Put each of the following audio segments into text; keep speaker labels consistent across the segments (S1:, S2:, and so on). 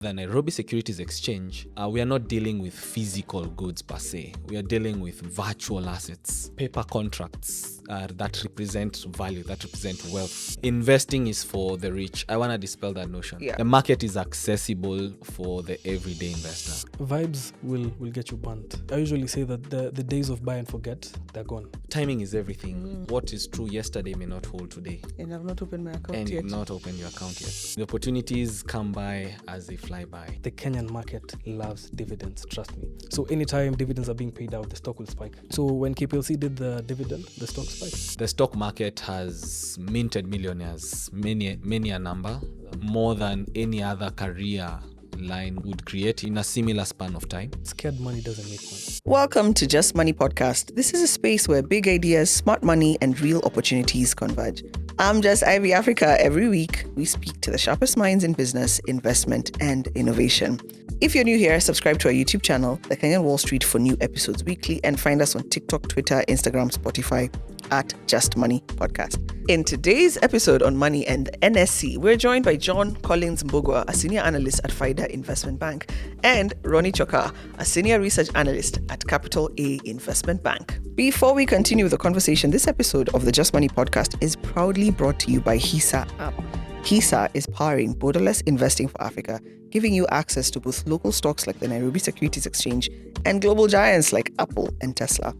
S1: The Nairobi Securities Exchange, we are not dealing with physical goods per se. We are dealing with virtual assets, paper contracts that represent value, that represent wealth. Investing is for the rich. I want to dispel that notion.
S2: Yeah.
S1: The market is accessible for the everyday investor.
S3: Vibes will get you burnt. I usually say that the days of buy and forget, they're gone.
S1: Timing is everything. What is true yesterday may not hold today.
S2: And I've not opened my account
S1: And
S2: yet.
S1: you've not opened your account yet. The opportunities come by as they fly by.
S3: The Kenyan market loves dividends, trust me. So anytime dividends are being paid out, the stock will spike. So when KPLC did the dividend, the stock spiked.
S1: The stock market has minted millionaires, many a number, more than any other career line would create in a similar span of time.
S3: Scared money doesn't make money.
S2: Welcome to Just Money Podcast. This is a space where big ideas, smart money, and real opportunities converge. I'm Just Ivy Africa. Every week, we speak to the sharpest minds in business, investment, and innovation. If you're new here, subscribe to our YouTube channel, The Kenyan Wall Street, for new episodes weekly, and find us on TikTok, Twitter, Instagram, Spotify at Just Money Podcast. In today's episode on money and NSC, we're joined by John Collins Mbugua, a senior analyst at Faida Investment Bank, and Ronny Chokaa, a senior research analyst at Capital A Investment Bank. Before we continue the conversation, this episode of the Just Money Podcast is proudly brought to you by HISA app. HISA is powering borderless investing for Africa, giving you access to both local stocks like the Nairobi Securities Exchange and global giants like Apple and Tesla.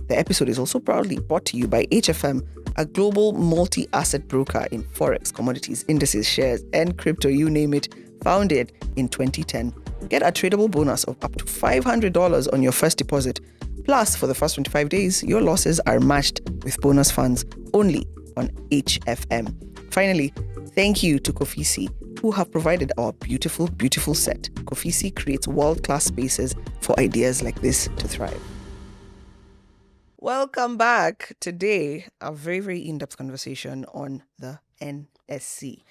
S2: The episode is also proudly brought to you by HFM, a global multi-asset broker in forex, commodities, indices, shares, and crypto, you name it, founded in 2010. Get a tradable bonus of up to $500 on your first deposit. Plus, for the first 25 days, your losses are matched with bonus funds only on HFM. Finally, thank you to Kofisi, who have provided our beautiful, beautiful set. Kofisi creates world-class spaces for ideas like this to thrive. Welcome back. Today, a very, very in-depth conversation on the NSC.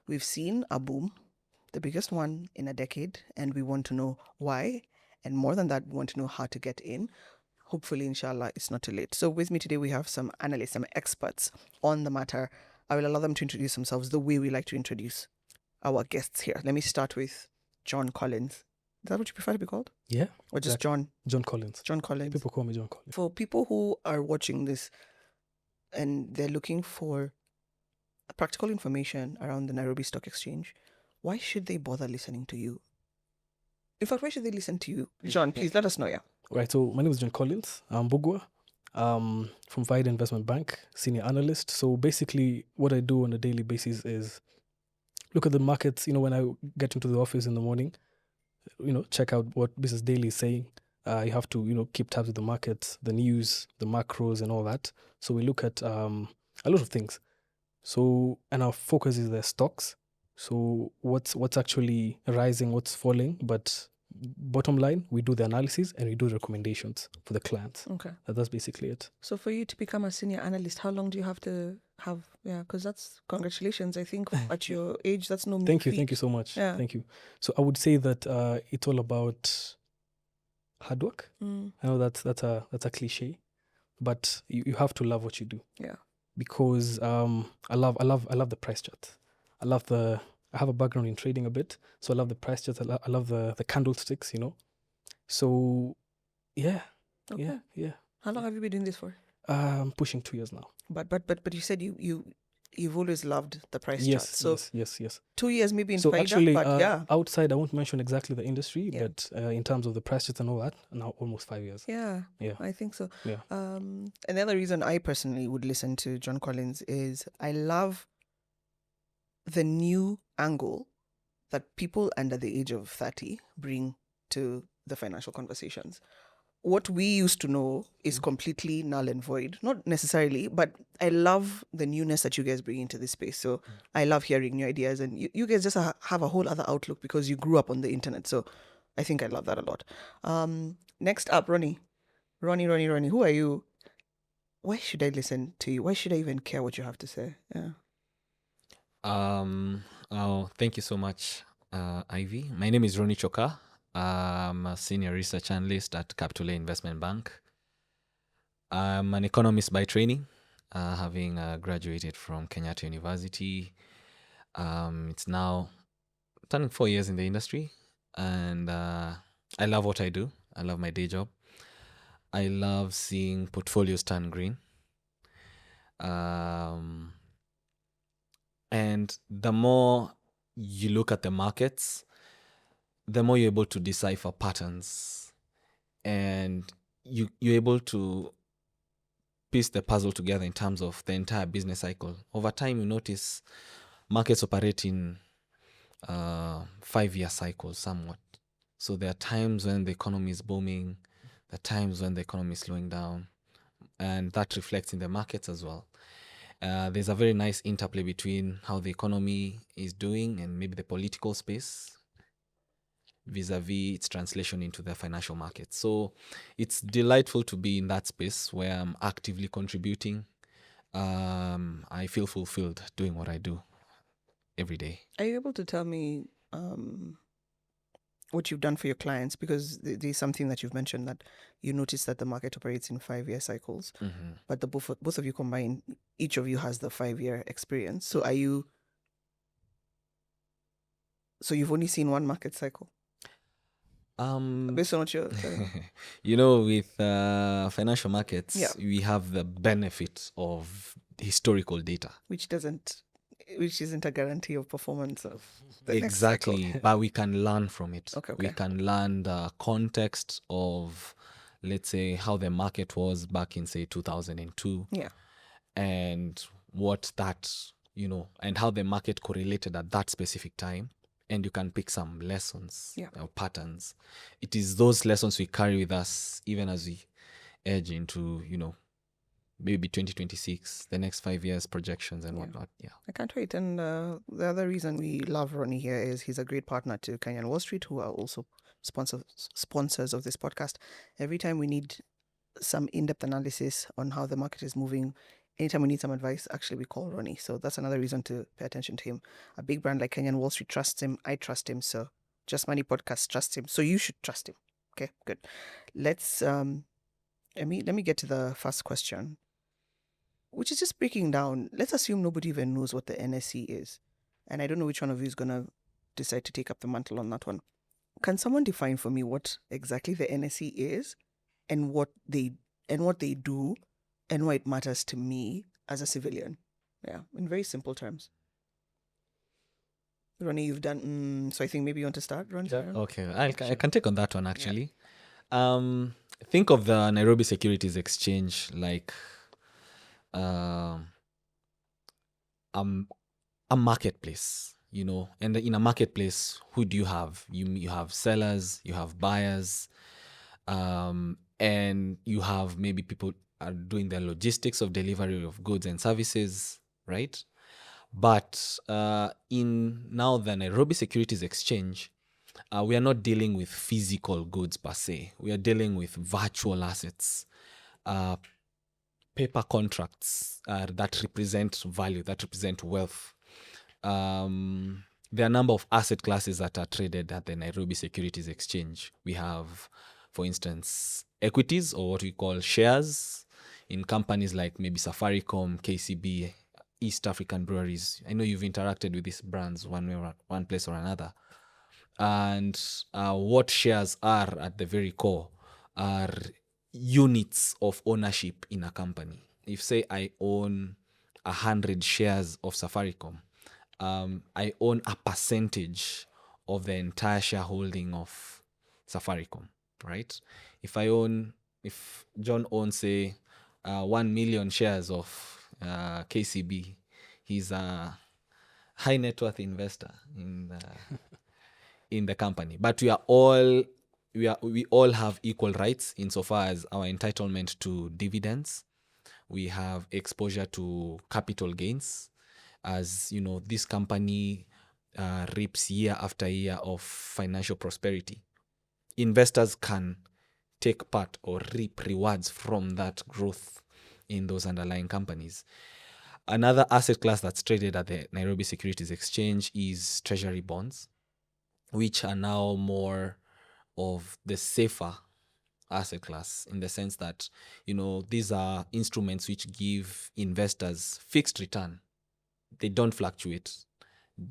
S2: We've seen a boom, the biggest one in a decade, and we want to know why. And more than that, we want to know how to get in. Hopefully, inshallah, it's not too late. So with me today, we have some analysts, some experts on the matter. I will allow them to introduce themselves the way we like to introduce our guests here. Let me start with John Collins. Is that what you prefer to be called?
S3: Yeah.
S2: Or just
S3: exactly.
S2: John?
S3: John Collins.
S2: John Collins.
S3: People call me John Collins.
S2: For people who are watching this and they're looking for practical information around the Nairobi Stock Exchange, why should they bother listening to you? In fact, why should they listen to you? John, please let us know, yeah.
S3: Right, so my name is John Collins Mbugua. From Faida Investment Bank, senior analyst. So basically what I do on a daily basis is look at the markets, when I get into the office in the morning, check out what Business Daily is saying. You have to, keep tabs with the markets, the news, the macros and all that. So we look at a lot of things. So, and our focus is the stocks. So what's actually rising, what's falling, but bottom line, we do the analysis and we do the recommendations for the clients.
S2: Okay.
S3: That's basically it.
S2: So for you to become a senior analyst, how long do you have to have? Yeah, because that's, congratulations. I think at your age, that's no
S3: Thank you.
S2: feat.
S3: Thank you so much.
S2: Yeah.
S3: Thank you. So I would say that it's all about hard work.
S2: Mm,
S3: I know that's a cliche, but you have to love what you do.
S2: yeah.
S3: Because I love the price chart. I have a background in trading a bit, so I love the price charts. I love the candlesticks, So, yeah,
S2: Okay.
S3: yeah.
S2: How long have you been doing this for?
S3: Pushing 2 years now.
S2: But you said you've always loved the price chart.
S3: Yes,
S2: So
S3: yes.
S2: 2 years maybe in
S3: So
S2: Faida,
S3: actually,
S2: but yeah.
S3: outside I won't mention exactly the industry,
S2: Yeah.
S3: but in terms of the price charts and all that, now almost 5 years.
S2: Yeah,
S3: Yeah.
S2: I think so.
S3: Yeah.
S2: Another reason I personally would listen to John Collins is I love the new angle that people under the age of 30 bring to the financial conversations. What we used to know is completely null and void. Not necessarily, but I love the newness that you guys bring into this space. So I love hearing new ideas, and you guys just have a whole other outlook because you grew up on the internet. So I think I love that a lot. Next up, Ronny. Ronny, who are you? Why should I listen to you? Why should I even care what you have to say? Yeah.
S1: Thank you so much, Ivy. My name is Ronny Chokaa. I'm a senior research analyst at Capital A Investment Bank. I'm an economist by training, having graduated from Kenyatta University. It's now turning 4 years in the industry, and I love what I do. I love my day job. I love seeing portfolios turn green. And the more you look at the markets, the more you're able to decipher patterns, and you're able to piece the puzzle together in terms of the entire business cycle. Over time, you notice markets operate in 5-year cycles somewhat. So there are times when the economy is booming, there are times when the economy is slowing down, and that reflects in the markets as well. There's a very nice interplay between how the economy is doing and maybe the political space vis-a-vis its translation into the financial market. So it's delightful to be in that space where I'm actively contributing. I feel fulfilled doing what I do every day.
S2: Are you able to tell me what you've done for your clients? Because there's something that you've mentioned, that you notice that the market operates in 5-year cycles, but the both of you combined, each of you has the 5-year experience. So you've only seen one market cycle? Based on what you're telling me.
S1: With financial markets,
S2: Yeah.
S1: we have the benefit of historical data.
S2: Which isn't a guarantee of performance of the next cycle.
S1: Exactly, but we can learn from it.
S2: Okay.
S1: We can learn the context of, let's say, how the market was back in, say, 2002.
S2: Yeah.
S1: And what that, and how the market correlated at that specific time. And you can pick some lessons or patterns. It is those lessons we carry with us even as we edge into, maybe 2026, the next 5 years projections and whatnot. Yeah.
S2: I can't wait. And the other reason we love Ronny here is he's a great partner to Kenyan Wall Street, who are also sponsors of this podcast. Every time we need some in-depth analysis on how the market is moving, anytime we need some advice, actually we call Ronny. So that's another reason to pay attention to him. A big brand like Kenyan Wall Street trusts him. I trust him. So Just Money Podcast trusts him. So you should trust him. Okay, good. Let's let me get to the first question, which is just breaking down. Let's assume nobody even knows what the NSE is. And I don't know which one of you is going to decide to take up the mantle on that one. Can someone define for me what exactly the NSE is and what they do and why it matters to me as a civilian? Yeah, in very simple terms. Ronny, you've done... so I think maybe you want to start, Ronny?
S1: Okay, I can take on that one, actually. Think of the Nairobi Securities Exchange like a marketplace, and in a marketplace, who do you have? You have sellers, you have buyers, and you have maybe people are doing the logistics of delivery of goods and services, right? But in now the Nairobi Securities Exchange, we are not dealing with physical goods per se. We are dealing with virtual assets, paper contracts that represent value, that represent wealth. There are a number of asset classes that are traded at the Nairobi Securities Exchange. We have, for instance, equities, or what we call shares, in companies like maybe Safaricom, KCB, East African breweries. I know you've interacted with these brands one place or another. And what shares are at the very core are units of ownership in a company. If, say, I own 100 shares of Safaricom, I own a percentage of the entire shareholding of Safaricom, right? If John owns, say, 1 million shares of KCB, he's a high net worth investor in the company. But we all have equal rights insofar as our entitlement to dividends. We have exposure to capital gains, as this company reaps year after year of financial prosperity. Investors can take part or reap rewards from that growth in those underlying companies. Another asset class that's traded at the Nairobi Securities Exchange is treasury bonds, which are now more of the safer asset class, in the sense that, these are instruments which give investors fixed return. They don't fluctuate.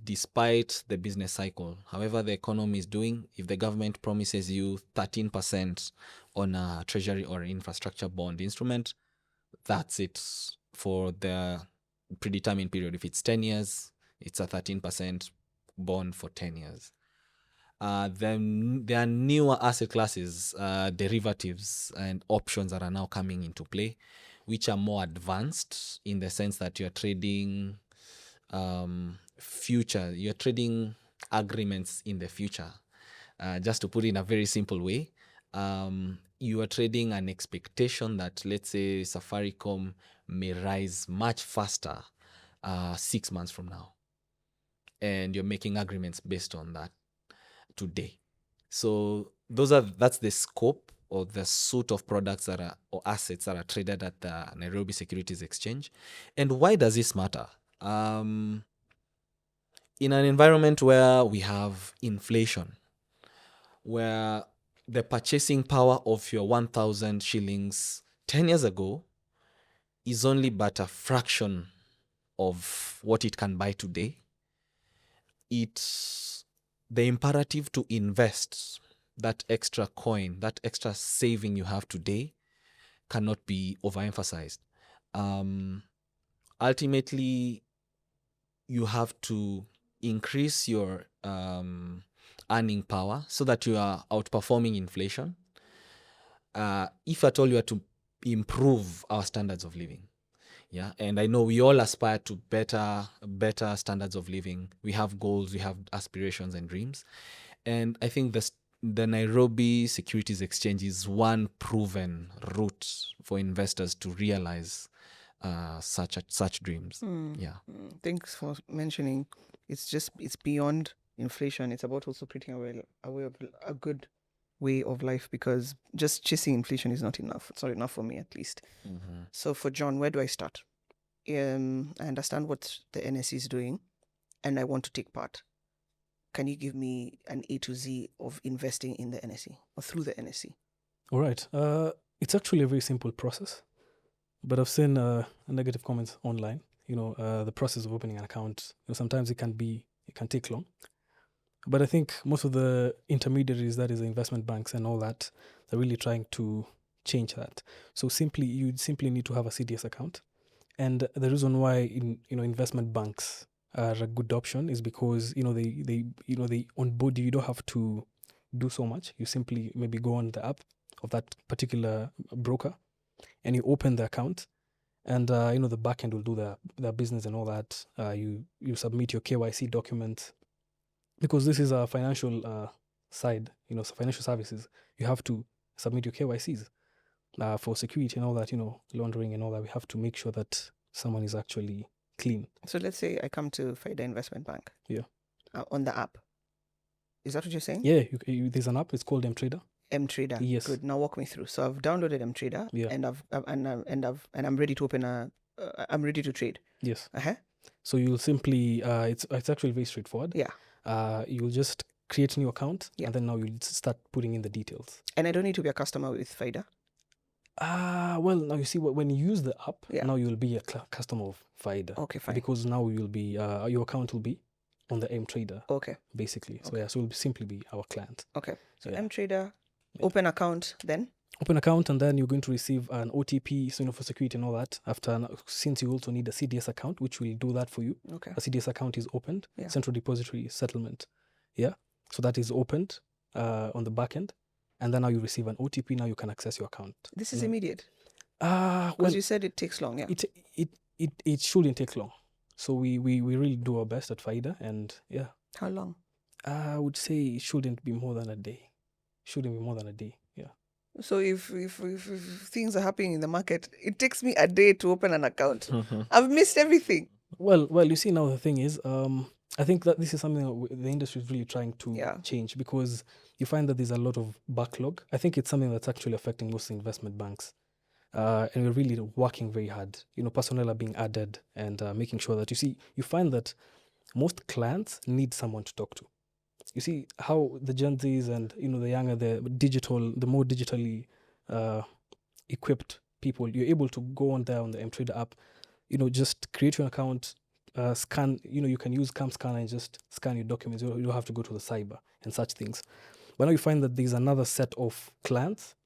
S1: despite the business cycle, however the economy is doing, if the government promises you 13% on a treasury or infrastructure bond instrument, that's it for the predetermined period. If it's 10 years, it's a 13% bond for 10 years. Then there are newer asset classes, derivatives and options that are now coming into play, which are more advanced in the sense that you're trading you're trading agreements in the future. Just to put it in a very simple way, you are trading an expectation that, let's say, Safaricom may rise much faster 6 months from now. And you're making agreements based on that today. So that's the scope or the suite of products that are or assets that are traded at the Nairobi Securities Exchange. And why does this matter? In an environment where we have inflation, where the purchasing power of your 1,000 shillings 10 years ago is only but a fraction of what it can buy today, it's the imperative to invest that extra coin, that extra saving you have today cannot be overemphasized. Ultimately, you have to increase your earning power so that you are outperforming inflation. If at all you are to improve our standards of living. Yeah, and I know we all aspire to better standards of living. We have goals, we have aspirations and dreams. And I think the Nairobi Securities Exchange is one proven route for investors to realize such dreams. Yeah.
S2: Thanks for mentioning. It's beyond inflation. It's about also creating a good way of life, because just chasing inflation is not enough. It's not enough for me, at least.
S1: Mm-hmm.
S2: So for John, where do I start? I understand what the NSE is doing, and I want to take part. Can you give me an A to Z of investing in the NSE or through the NSE?
S3: All right. It's actually a very simple process, but I've seen negative comments online. The process of opening an account, sometimes it can take long. But I think most of the intermediaries, that is the investment banks and all that, they're really trying to change that. So you simply need to have a CDS account. And the reason why investment banks are a good option is because they onboard you. You don't have to do so much. You simply maybe go on the app of that particular broker and you open the account, and the back end will do their business and all that. You submit your KYC document. Because this is a financial side, financial services, you have to submit your KYCs for security and all that, laundering and all that. We have to make sure that someone is actually clean.
S2: So let's say I come to Faida Investment Bank.
S3: Yeah.
S2: On the app. Is that what you're saying?
S3: Yeah, there's an app. It's called M-Trader.
S2: M-Trader.
S3: Yes.
S2: Good. Now walk me through. So I've downloaded M-Trader.
S3: Yeah.
S2: And I'm ready to open I'm ready to trade.
S3: Yes.
S2: Uh-huh.
S3: So you'll simply it's actually very straightforward.
S2: Yeah.
S3: You'll just create a new account,
S2: Yeah.
S3: and then now you'll start putting in the details.
S2: And I don't need to be a customer with Faida.
S3: Well, now you see when you use the app,
S2: Yeah.
S3: now you'll be a customer of Faida.
S2: Okay, fine.
S3: Because now you'll be your account will be on the M-Trader,
S2: Okay.
S3: basically. So
S2: Okay.
S3: so we'll simply be our client.
S2: Okay. So
S3: Yeah.
S2: M-Trader,
S3: Yeah.
S2: open account, then?
S3: Open account, and then you're going to receive an OTP, for security and all that. Since you also need a CDS account, which will do that for you.
S2: Okay.
S3: A CDS account is opened,
S2: Yeah.
S3: Central Depository Settlement. Yeah. So that is opened on the back end, and then now you receive an OTP. Now you can access your account.
S2: This is
S3: Yeah.
S2: immediate.
S3: Well,
S2: Because you said it takes long, yeah.
S3: it shouldn't take long. So we really do our best at Faida, and yeah.
S2: How long?
S3: I would say it shouldn't be more than a day. Yeah.
S2: So if things are happening in the market, it takes me a day to open an account. I've missed everything.
S3: Well, you see, now the thing is, I think that this is something that the industry is really trying to change, because you find that there's a lot of backlog. I think it's something that's actually affecting most investment banks. And we're really working very hard. Personnel are being added and making sure that, you find that most clients need someone to talk to. You see how the Gen Zs and, the younger, the more digitally equipped people, you're able to go on there on the M-Trader app, just create your account, scan, you can use cam scanner and just scan your documents. You don't have to go to the cyber and such things. But now you find that there's another set of clients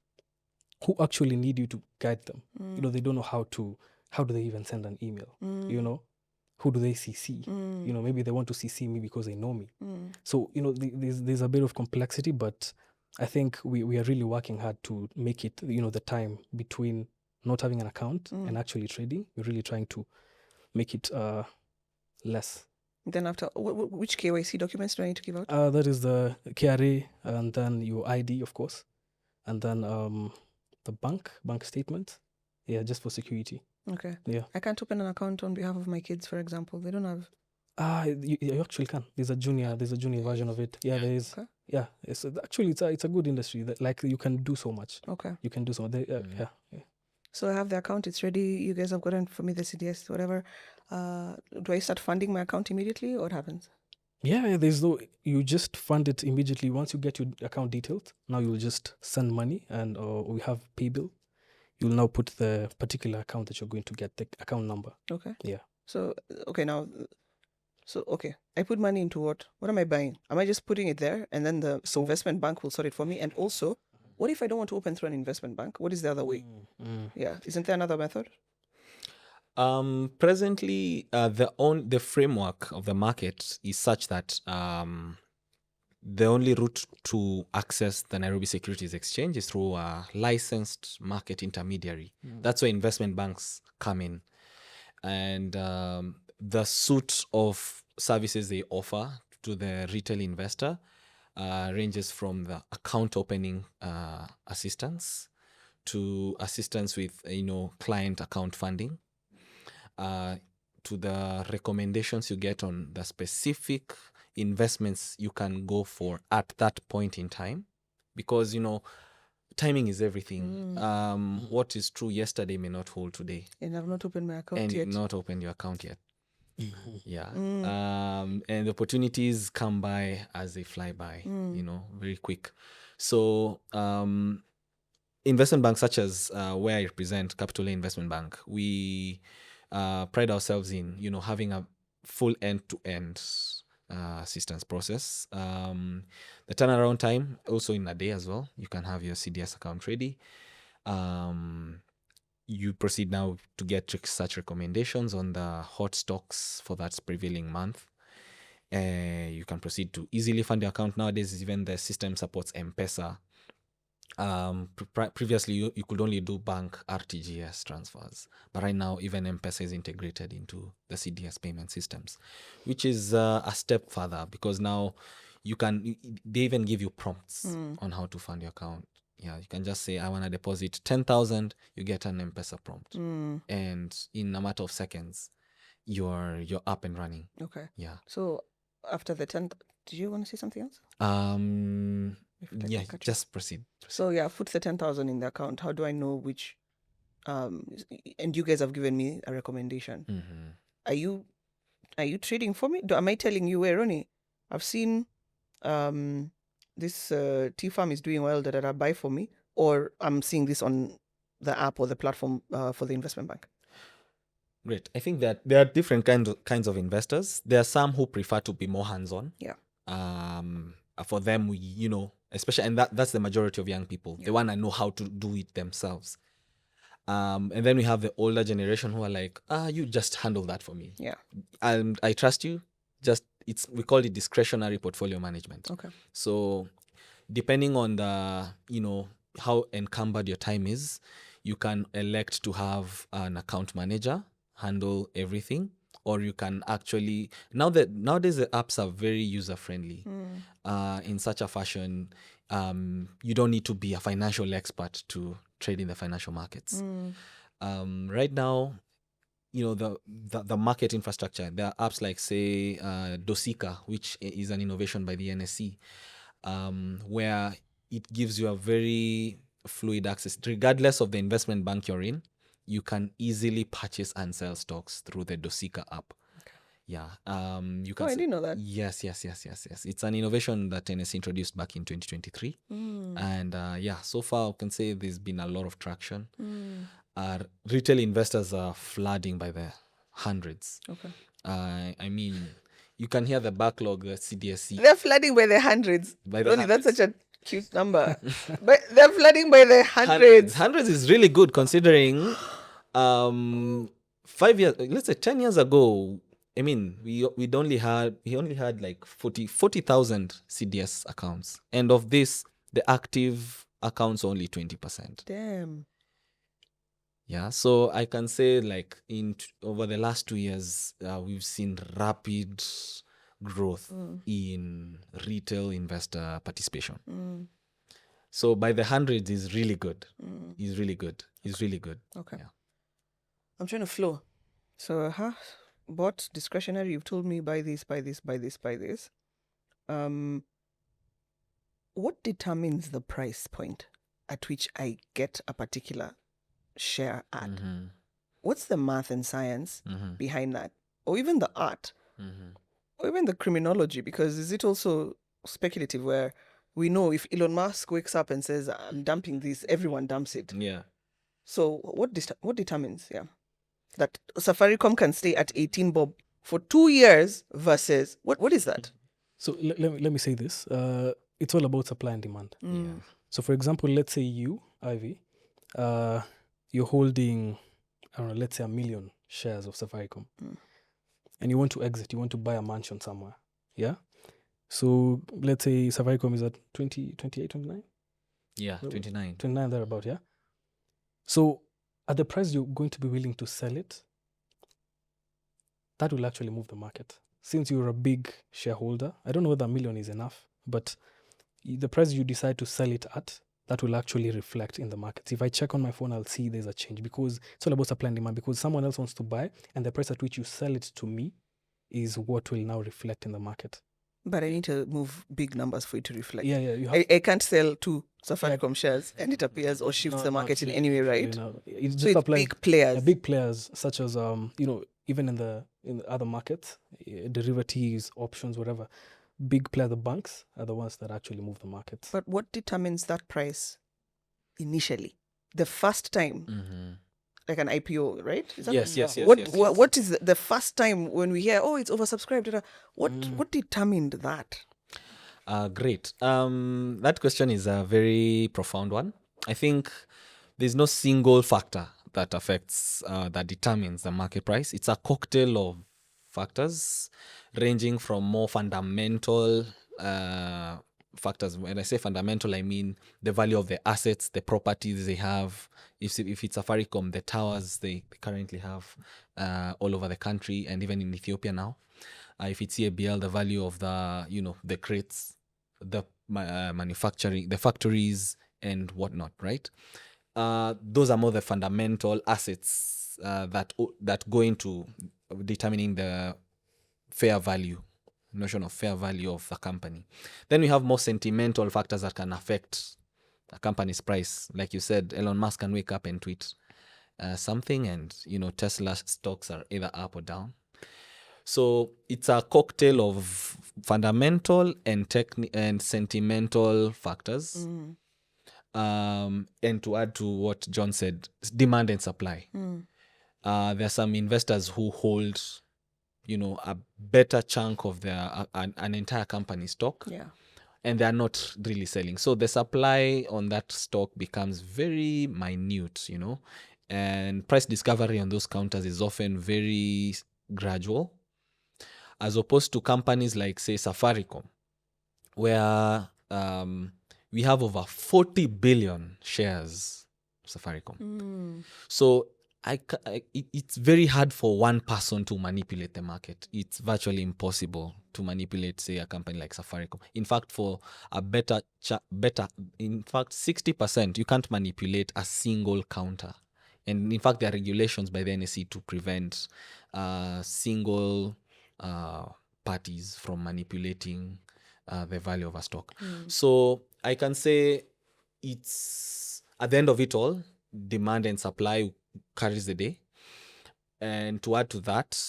S3: who actually need you to guide them. They don't know how do they even send an email? Who do they CC? Maybe they want to CC me because they know me. So, there's a bit of complexity, but I think we are really working hard to make it, the time between not having an account and actually trading. We're really trying to make it less.
S2: Then after, which KYC documents do I need to give out?
S3: That is the KRA, and then your ID, of course, and then the bank statement. Yeah, just for security.
S2: Okay.
S3: Yeah.
S2: I can't open an account on behalf of my kids, for example. They don't have.
S3: You actually can. There's a junior version of it. Yeah, there is.
S2: Okay.
S3: Yeah, it's a good industry. That, like, you can do so much.
S2: Okay.
S3: You can do so. Yeah.
S2: So I have the account. It's ready. You guys have gotten for me the CDS, whatever. Do I start funding my account immediately, or what happens?
S3: Yeah, you just fund it immediately. Once you get your account details, now you'll just send money, and we have pay bill. You'll now put the particular account that you're going to get, the account number.
S2: Okay.
S3: Yeah.
S2: So, okay, I put money into what? What am I buying? Am I just putting it there, and then the investment bank will sort it for me? And also, what if I don't want to open through an investment bank? What is the other way? Yeah. Isn't there another method?
S1: Presently, the framework of the market is such that the only route to access the Nairobi Securities Exchange is through a licensed market intermediary. That's where investment banks come in. And the suite of services they offer to the retail investor ranges from the account opening assistance to assistance with, client account funding, to the recommendations you get on the specific investments you can go for at that point in time, because timing is everything. What is true yesterday may not hold today,
S2: And I've not opened my account
S1: and
S2: yet.
S1: you've not opened your account yet. Yeah. And opportunities come by as they fly by, very quick. So investment banks such as where I represent, Capital A Investment Bank, we pride ourselves in having a full end-to-end assistance process. The turnaround time also in a day as well. You can have your CDS account ready. You proceed now to get such recommendations on the hot stocks for that prevailing month. You can proceed to easily fund your account. Nowadays, even the system supports M-Pesa. Previously, you could only do bank RTGS transfers, but right now even M-Pesa is integrated into the CDS payment systems, which is a step further, because now they even give you prompts on how to fund your account. Yeah, you can just say, I want to deposit 10,000, you get an M-Pesa prompt, and in a matter of seconds you're up and running.
S2: Okay.
S1: Yeah.
S2: So after the 10th, did you want to say something else?
S1: Yeah, just proceed.
S2: So yeah, put the 10,000 in the account. How do I know which? And you guys have given me a recommendation. Are you trading for me? Am I telling you, hey, Ronny, I've seen this tea farm is doing well, buy for me, or I'm seeing this on the app or the platform for the investment bank?
S1: Great. I think that there are different kinds of investors. There are some who prefer to be more hands-on.
S2: Yeah.
S1: For them, especially, and that's the majority of young people. Yeah. They want to know how to do it themselves. And then we have the older generation who are like, you just handle that for me.
S2: Yeah.
S1: And I trust you. We call it discretionary portfolio management.
S2: Okay.
S1: So depending on the, how encumbered your time is, you can elect to have an account manager handle everything, or you can actually, nowadays the apps are very user friendly. In such a fashion, you don't need to be a financial expert to trade in the financial markets. Right now, the market infrastructure, there are apps like, say, Dosika, which is an innovation by the NSC, where it gives you a very fluid access. Regardless of the investment bank you're in, you can easily purchase and sell stocks through the Dosika app. Okay. Yeah. You can.
S2: I didn't know that.
S1: Yes. It's an innovation that NSC introduced back in 2023. And so far I can say there's been a lot of traction. Retail investors are flooding by the hundreds.
S2: Okay.
S1: I mean, you can hear the backlog, the CDSC.
S2: They're flooding by the hundreds.
S1: By the
S2: Ronny, that's
S1: hundreds.
S2: such a cute number. But they're flooding by the hundreds.
S1: Hundreds is really good considering 5 years, let's say 10 years ago, I mean, he only had like 40,000 CDS accounts. And of this, the active accounts only 20%.
S2: Damn.
S1: Yeah, so I can say like over the last 2 years, we've seen rapid growth in retail investor participation. So by the hundreds is really good. Is really good. Is really good.
S2: Okay.
S1: Yeah.
S2: I'm trying to flow. So, bought discretionary. You've told me buy this, buy this, buy this, buy this. What determines the price point at which I get a particular share at? What's the math and science behind that? Or even the art? Or even the criminology? Because is it also speculative where we know if Elon Musk wakes up and says, I'm dumping this, everyone dumps it.
S1: Yeah.
S2: So what determines, that Safaricom can stay at 18 bob for 2 years versus, what is that?
S3: So let me say this. It's all about supply and demand.
S1: Yeah.
S3: So for example, let's say you, Ivy, you're holding, I don't know, let's say 1 million shares of Safaricom. And you want to exit, you want to buy a mansion somewhere. Yeah? So let's say Safaricom is at 28, 29?
S1: Yeah, 29.
S3: 29 thereabout, yeah? So at the price you're going to be willing to sell it, that will actually move the market. Since you're a big shareholder, I don't know whether 1 million is enough, but the price you decide to sell it at, that will actually reflect in the markets. If I check on my phone, I'll see there's a change because it's all about supply and demand, because someone else wants to buy and the price at which you sell it to me is what will now reflect in the market.
S2: But I need to move big numbers for it to reflect.
S3: Yeah, you have
S2: I can't sell 2 Safaricom shares and it appears or shifts the market in any way, right?
S3: It's
S2: So
S3: just
S2: it's big players.
S3: big players such as even in the other markets, derivatives, options, whatever. Big players, the banks are the ones that actually move the markets.
S2: But what determines that price initially? The first time, like an IPO, right? Is that
S1: Yes.
S2: What is the first time when we hear, it's oversubscribed? What determined that?
S1: Great. That question is a very profound one. I think there's no single factor that affects, that determines the market price. It's a cocktail of factors ranging from more fundamental factors. When I say fundamental, I mean the value of the assets, the properties they have. If it's Safaricom, the towers they currently have all over the country and even in Ethiopia now. If it's ABL, the value of the crates, the manufacturing, the factories and whatnot, right? Those are more the fundamental assets that go into determining the fair value, notion of fair value of the company. Then we have more sentimental factors that can affect a company's price. Like you said, Elon Musk can wake up and tweet something and, Tesla stocks are either up or down. So it's a cocktail of fundamental and sentimental factors. And to add to what John said, demand and supply. There are some investors who hold, a better chunk of their an entire company stock.
S2: Yeah.
S1: And they're not really selling. So the supply on that stock becomes very minute, and price discovery on those counters is often very gradual, as opposed to companies like, say, Safaricom, where we have over 40 billion shares of Safaricom. So it's very hard for one person to manipulate the market. It's virtually impossible to manipulate, say, a company like Safaricom. In fact, for a better, in fact, 60%, you can't manipulate a single counter. And in fact, there are regulations by the NSE to prevent single parties from manipulating the value of a stock. So I can say it's, at the end of it all, demand and supply carries the day. And to add to that,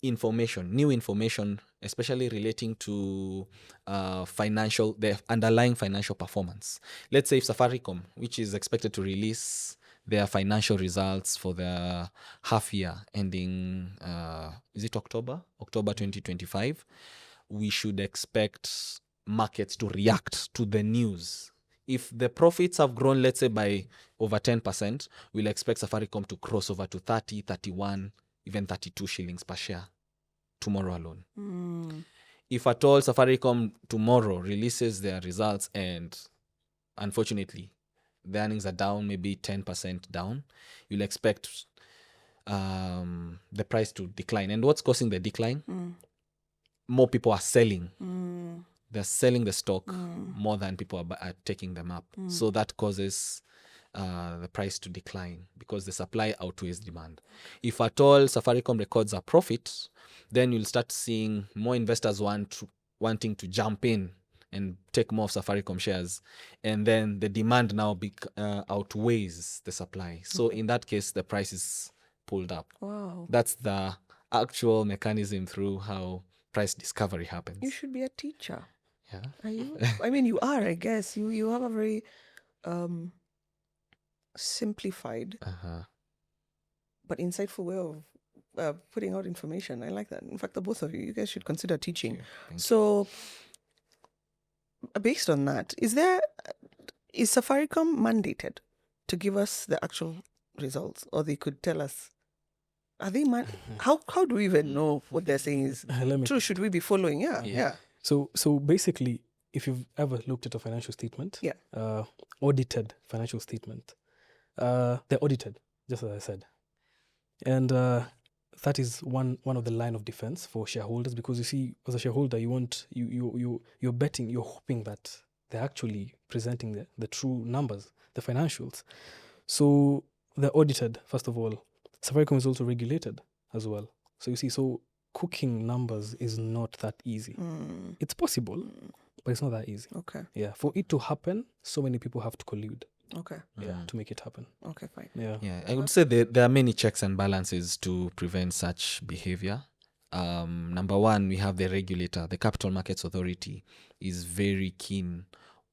S1: new information, especially relating to the underlying financial performance. Let's say if Safaricom, which is expected to release their financial results for the half year ending, is it October 2025, we should expect markets to react to the news. If the profits have grown, let's say by over 10%, we'll expect Safaricom to cross over to 30, 31, even 32 shillings per share tomorrow alone. If at all Safaricom tomorrow releases their results and unfortunately the earnings are down, maybe 10% down, you'll expect the price to decline. And what's causing the decline? More people are selling. They're selling the stock more than people are taking them up. So that causes the price to decline because the supply outweighs demand. If at all Safaricom records a profit, then you'll start seeing more investors wanting to jump in and take more of Safaricom shares. And then the demand now outweighs the supply. So in that case, the price is pulled up.
S2: Wow.
S1: That's the actual mechanism through how price discovery happens.
S2: You should be a teacher.
S1: Yeah.
S2: Are you? I mean, you are, I guess. You have a very simplified but insightful way of putting out information. I like that. In fact, the both of you guys should consider teaching.
S1: Thank
S2: So, based on that, is Safaricom mandated to give us the actual results, or they could tell us? Are they how do we even know what they're saying is true? Should we be following? Yeah.
S3: So basically, if you've ever looked at a financial statement, audited financial statement, they're audited, just as I said, and that is one of the line of defense for shareholders, because you see, as a shareholder, you're betting, you're hoping that they're actually presenting the true numbers, the financials. So they're audited, first of all. Safaricom is also regulated as well. So you see, cooking numbers is not that easy. It's possible, but it's not that easy.
S2: Okay.
S3: Yeah. For it to happen, so many people have to collude.
S2: Okay.
S3: Yeah. To make it happen.
S2: Okay, fine.
S3: Yeah.
S1: Yeah. I would say there are many checks and balances to prevent such behavior. Number one, we have the regulator. The Capital Markets Authority is very keen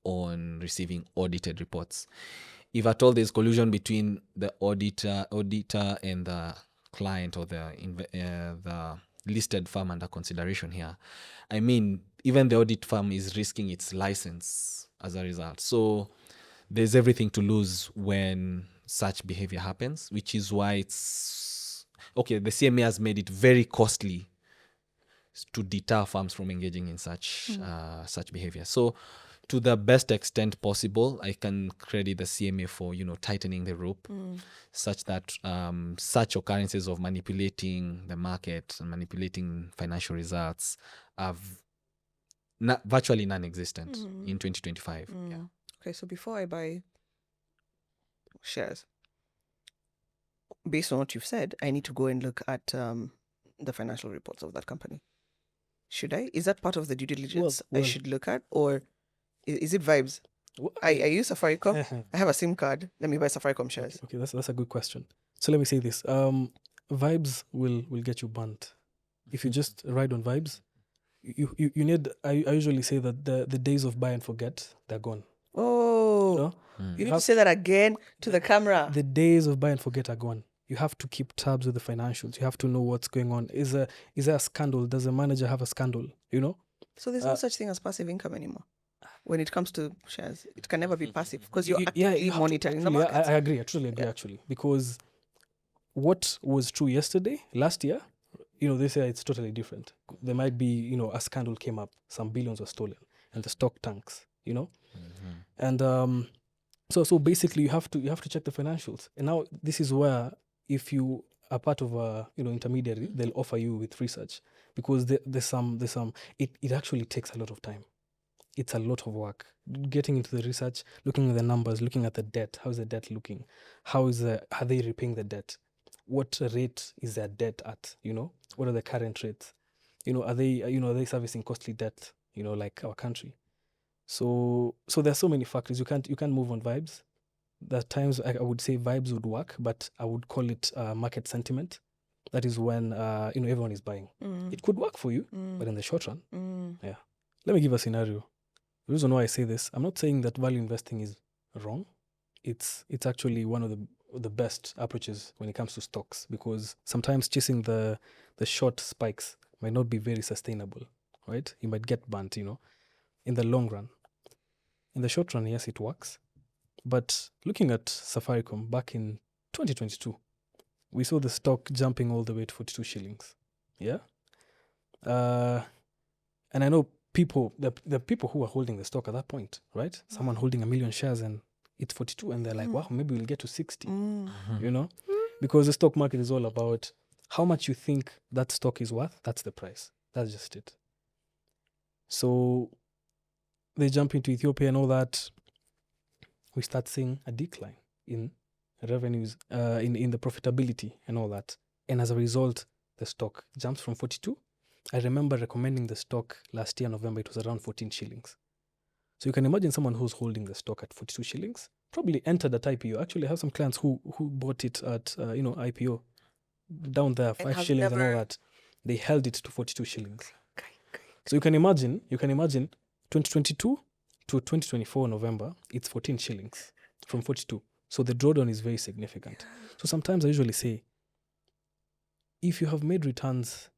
S1: on receiving audited reports. If at all there's collusion between the auditor and the client or the listed firm under consideration here, I mean, even the audit firm is risking its license as a result. So there's everything to lose when such behavior happens, which is why it's okay. The CMA has made it very costly to deter firms from engaging in such behavior. So to the best extent possible, I can credit the CMA for, tightening the rope such that such occurrences of manipulating the market and manipulating financial results are virtually non-existent in 2025. Yeah.
S2: Okay, so before I buy shares, based on what you've said, I need to go and look at the financial reports of that company. Should I? Is that part of the due diligence I should look at, or is it vibes? I use Safaricom. I have a SIM card. Let me buy Safaricom shares.
S3: Okay, that's a good question. So let me say this: vibes will get you burnt. If you just ride on vibes, you need. I usually say that the days of buy and forget, they're gone.
S2: Oh, you need to say that again to the camera.
S3: The days of buy and forget are gone. You have to keep tabs with the financials. You have to know what's going on. Is there a scandal? Does a manager have a scandal?
S2: So there's no such thing as passive income anymore. When it comes to shares, it can never be passive because you're actively monitoring the market.
S3: I agree. I truly agree, actually, because what was true yesterday, last year, this year it's totally different. There might be, a scandal came up, some billions were stolen, and the stock tanks, and so basically you have to check the financials. And now this is where, if you are part of a intermediary, they'll offer you with research, because there's some it actually takes a lot of time. It's a lot of work getting into the research, looking at the numbers, looking at the debt. How is the debt looking? Are they repaying the debt? What rate is their debt at? What are the current rates? Are they servicing costly debt? Like our country. So there's so many factors. You can't move on vibes. There are times I would say vibes would work, but I would call it market sentiment. That is when everyone is buying. It could work for you, but in the short run, yeah. Let me give a scenario. The reason why I say this, I'm not saying that value investing is wrong. It's actually one of the the best approaches when it comes to stocks, because sometimes chasing the short spikes might not be very sustainable, right? You might get burnt, in the long run. In the short run, yes, it works. But looking at Safaricom back in 2022, we saw the stock jumping all the way to 42 shillings. Yeah. And I know the people who are holding the stock at that point, right? Someone holding 1 million shares and it's 42 and they're like, wow, maybe we'll get to 60, because the stock market is all about how much you think that stock is worth. That's the price. That's just it. So they jump into Ethiopia and all that. We start seeing a decline in revenues, in the profitability and all that. And as a result, the stock jumps from 42. I remember recommending the stock last year, November, it was around 14 shillings. So you can imagine someone who's holding the stock at 42 shillings, probably entered at IPO. Actually, I have some clients who bought it at, IPO, down there, 5 shillings and all that. They held it to 42 shillings. So you can imagine 2022 to 2024 November, it's 14 shillings from 42. So the drawdown is very significant. So sometimes I usually say, if you have made returns,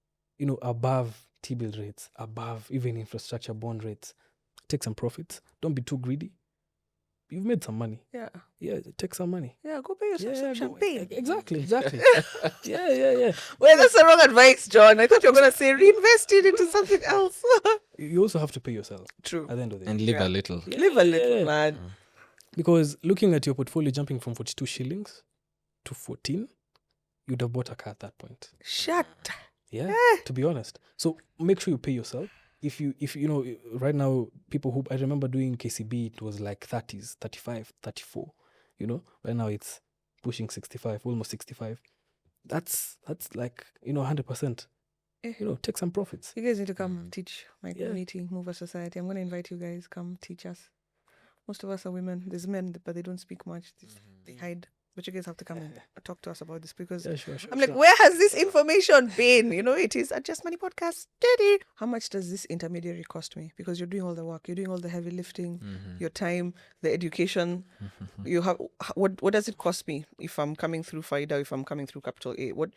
S3: above T-bill rates, above even infrastructure bond rates, take some profits. Don't be too greedy. You've made some money.
S2: Yeah.
S3: Yeah, take some money.
S2: Yeah, go pay yourself some champagne.
S3: Exactly. Yeah.
S2: Well, that's the wrong advice, John. I thought you were going to say reinvest it into something else.
S3: You also have to pay yourself.
S2: True.
S3: At the end of the day.
S1: And live a little.
S2: Live a little, man.
S3: Because looking at your portfolio jumping from 42 shillings to 14, you'd have bought a car at that point.
S2: Shut.
S3: Yeah, to be honest. So make sure you pay yourself. If right now, people who I remember doing KCB, it was like 30s, 35, 34. Right now it's pushing 65, almost 65. That's like 100%. Take some profits.
S2: You guys need to come teach my community, Mover Society. I'm going to invite you guys. Come teach us. Most of us are women. There's men, but they don't speak much. They hide. But you guys have to come and talk to us about this, because
S3: Sure,
S2: I'm like, where has this information been? It is at Just Money Podcast. Steady. How much does this intermediary cost me? Because you're doing all the work, you're doing all the heavy lifting, your time, the education. You have what does it cost me if I'm coming through Faida, if I'm coming through Capital A? What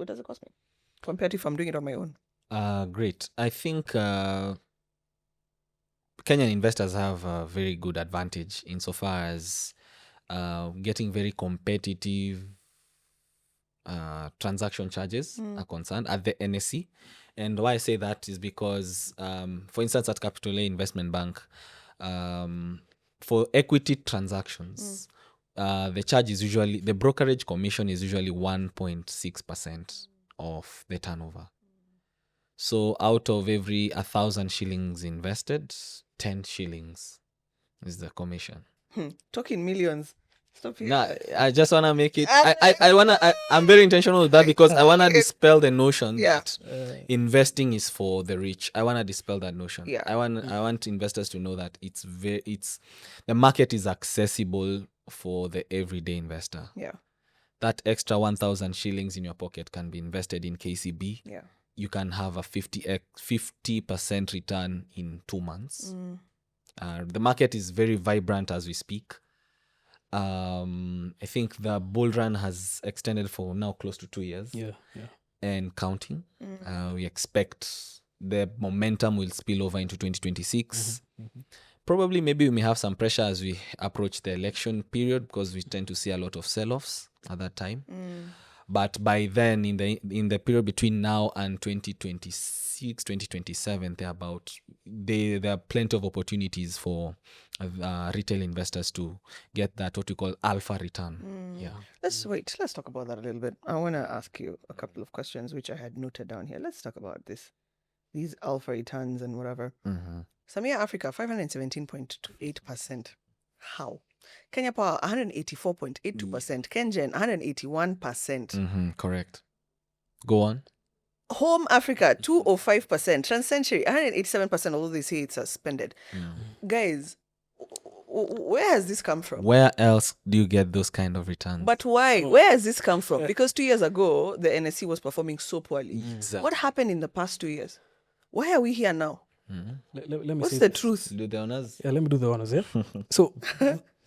S2: does it cost me compared to if I'm doing it on my own?
S1: Great. I think Kenyan investors have a very good advantage insofar as getting very competitive transaction charges are concerned at the NSE. And why I say that is because, for instance, at Capital A Investment Bank, for equity transactions, the brokerage commission is usually 1.6% of the turnover. So out of every 1,000 shillings invested, 10 shillings is the commission.
S2: Talking millions. Stop here.
S1: Nah, I just want to make it. I'm very intentional with that because I want to dispel the notion that investing is for the rich. I want to dispel that notion.
S2: Yeah.
S1: I want investors to know that the market is accessible for the everyday investor.
S2: Yeah.
S1: That extra 1,000 shillings in your pocket can be invested in KCB.
S2: Yeah.
S1: You can have a 50% return in 2 months. The market is very vibrant as we speak. I think the bull run has extended for now close to 2 years.
S3: Yeah.
S1: And counting. We expect the momentum will spill over into 2026. Probably maybe we may have some pressure as we approach the election period because we tend to see a lot of sell-offs at that time. But by then, in the period between now and 2026, 2027, there are plenty of opportunities for retail investors to get that what we call alpha return. Yeah.
S2: Let's talk about that a little bit. I want to ask you a couple of questions which I had noted down here. Let's talk about these alpha returns and whatever. Samia Africa 517.28%. How? Kenya Power 184.82%. Kenyan 181%.
S1: Correct. Go on.
S2: Home Africa 205%. Transcentury 187%, although they say it's suspended. Guys, where has this come from?
S1: Where else do you get those kind of returns?
S2: But why? Where has this come from? Because 2 years ago, the NSE was performing so poorly.
S1: Exactly.
S2: What happened in the past 2 years? Why are we here now?
S3: Let me
S2: What's
S3: say
S2: the
S3: this.
S2: truth?
S1: Do the honors.
S3: Yeah, let me do the honors, yeah? So,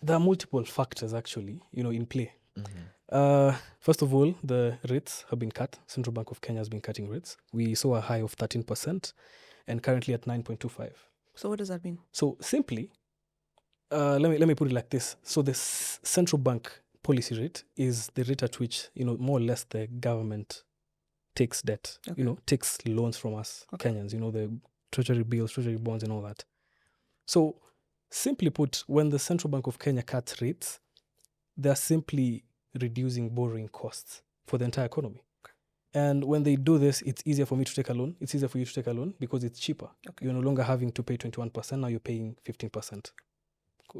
S3: there are multiple factors actually, in play.
S1: Mm-hmm.
S3: First of all, the rates have been cut. Central Bank of Kenya has been cutting rates. We saw a high of 13% and currently at 9.25.
S2: So what does that mean?
S3: So simply, let me put it like this. So the central bank policy rate is the rate at which, more or less the government takes debt,
S2: Okay.
S3: takes loans from us
S2: Okay.
S3: Kenyans, the treasury bills, treasury bonds and all that. So simply put, when the Central Bank of Kenya cuts rates, they're simply reducing borrowing costs for the entire economy. And when they do this, it's easier for me to take a loan. It's easier for you to take a loan because it's cheaper.
S2: Okay.
S3: You're no longer having to pay 21%. Now you're paying 15%.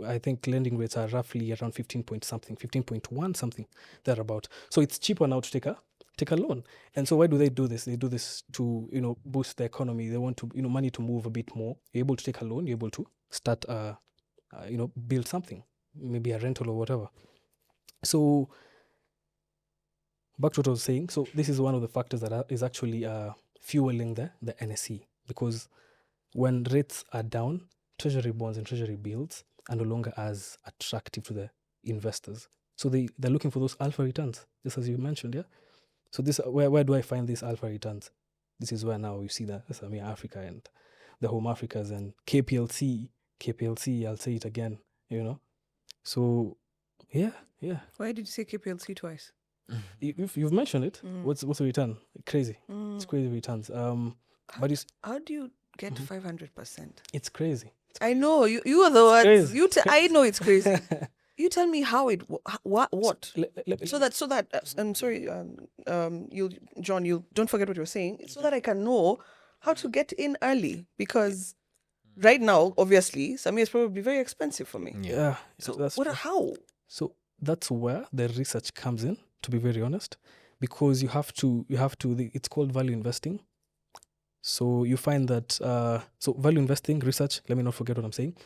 S3: I think lending rates are roughly around 15.1 something, thereabout. So it's cheaper now to take a loan. And so why do they do this? They do this to, boost the economy. They want to, money to move a bit more. You're able to take a loan. You're able to start, build something, maybe a rental or whatever. So back to what I was saying. So this is one of the factors that is actually fueling the NSE, because when rates are down, treasury bonds and treasury bills are no longer as attractive to the investors. So they're looking for those alpha returns, just as you mentioned, yeah? So this where do I find these alpha returns? This is where now you see the SME Africa and the Home Africas and KPLC, I'll say it again, So yeah.
S2: Why did you say KPLC twice?
S3: You've mentioned it. What's the return? Crazy. It's crazy returns. But
S2: how do you get 500%?
S3: It's crazy.
S2: I know you are the ones.
S3: crazy.
S2: I know it's crazy. You tell me how it what
S3: Let-
S2: so that I'm sorry, John, you don't forget what you're saying, so that I can know how to get in early, because right now, obviously, Samir is probably very expensive for me.
S3: Yeah.
S2: So
S3: that's
S2: what?
S3: true.
S2: How?
S3: So that's where the research comes in, to be very honest, because you have to it's called value investing. So you find that so value investing research, let me not forget what I'm saying.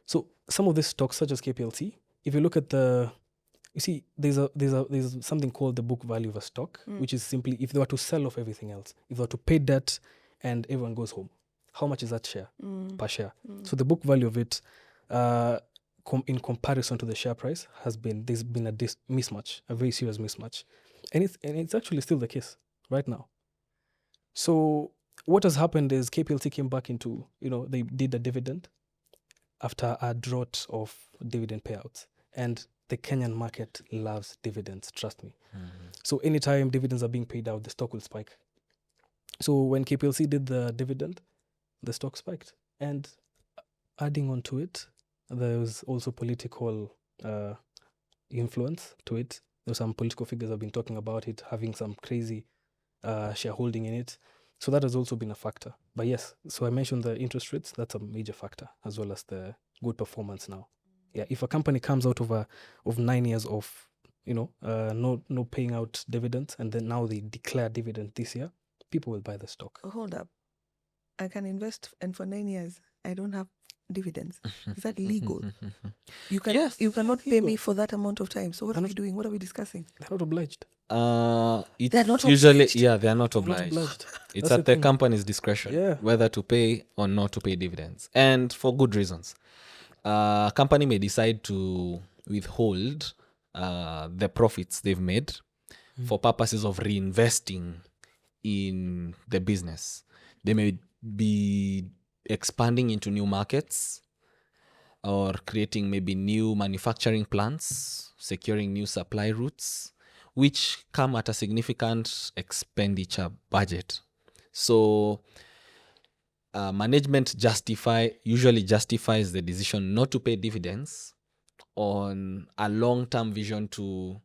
S3: So some of these stocks, such as KPLC, if you look at you see there's something called the book value of a stock, which is simply if they were to sell off everything else, if they were to pay debt and everyone goes home, how much is that share per share? So the book value of it in comparison to the share price there's been a mismatch, a very serious mismatch, and it's actually still the case right now. So what has happened is KPLC came back into, they did a dividend after a drought of dividend payouts, and the Kenyan market loves dividends, trust me. So anytime dividends are being paid out, the stock will spike. So when KPLC did the dividend, the stock spiked, and adding on to it, there was also political influence to it. There's some political figures have been talking about it having some crazy shareholding in it. So that has also been a factor. But yes, so I mentioned the interest rates, that's a major factor, as well as the good performance now. Yeah, if a company comes out of 9 years of, no paying out dividends, and then now they declare dividend this year, people will buy the stock.
S2: Oh, hold up. I can invest, and for 9 years, I don't have dividends. Is that legal? You can.
S1: Yes.
S2: You cannot pay me for that amount of time. So what are we doing? What are we discussing?
S3: They're not obliged.
S1: It's
S2: They're not
S1: usually
S2: obliged.
S1: yeah, they are not
S3: They're not
S1: obliged.
S3: obliged.
S1: It's
S3: That's
S1: at the
S3: thing.
S1: company's discretion
S3: Yeah.
S1: whether to pay or not to pay dividends, and for good reasons. A company may decide to withhold the profits they've made for purposes of reinvesting in the business. They may be expanding into new markets or creating maybe new manufacturing plants, securing new supply routes, which come at a significant expenditure budget. So management usually justifies the decision not to pay dividends on a long-term vision to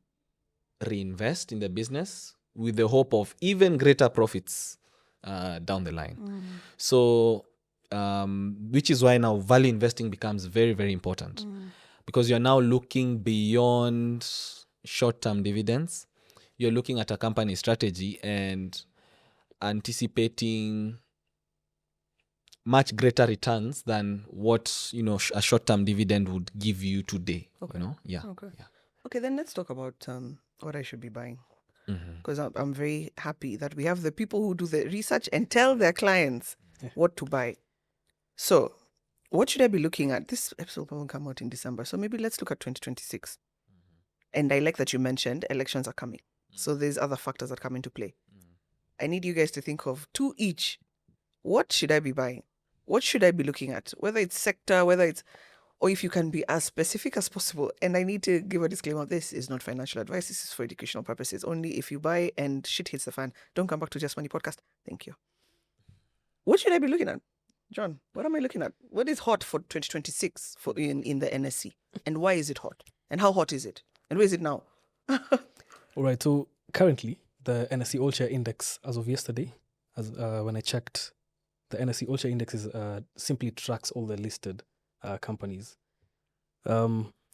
S1: reinvest in the business with the hope of even greater profits down the line. So which is why now value investing becomes very, very important, because you're now looking beyond short-term dividends. You're looking at a company strategy and anticipating much greater returns than what a short-term dividend would give you today.
S2: Okay.
S1: Yeah.
S2: Okay.
S1: Yeah.
S2: Okay, then let's talk about what I should be buying.
S1: Mhm.
S2: Because I'm very happy that we have the people who do the research and tell their clients what to buy. So, what should I be looking at? This episode won't come out in December, so maybe let's look at 2026. And I like that you mentioned elections are coming. So there's other factors that come into play. I need you guys to think of 2 each. What should I be buying? What should I be looking at? Whether it's sector, whether it's, or if you can be as specific as possible. And I need to give a disclaimer. This is not financial advice. This is for educational purposes. Only if you buy and shit hits the fan, don't come back to Just Money Podcast. Thank you. What should I be looking at? John, what am I looking at? What is hot for 2026 for in the NSC? And why is it hot? And how hot is it? And where is it now?
S3: All right. So currently, the NSE All Share Index, as of yesterday, as when I checked, the NSE All Share Index is simply tracks all the listed companies.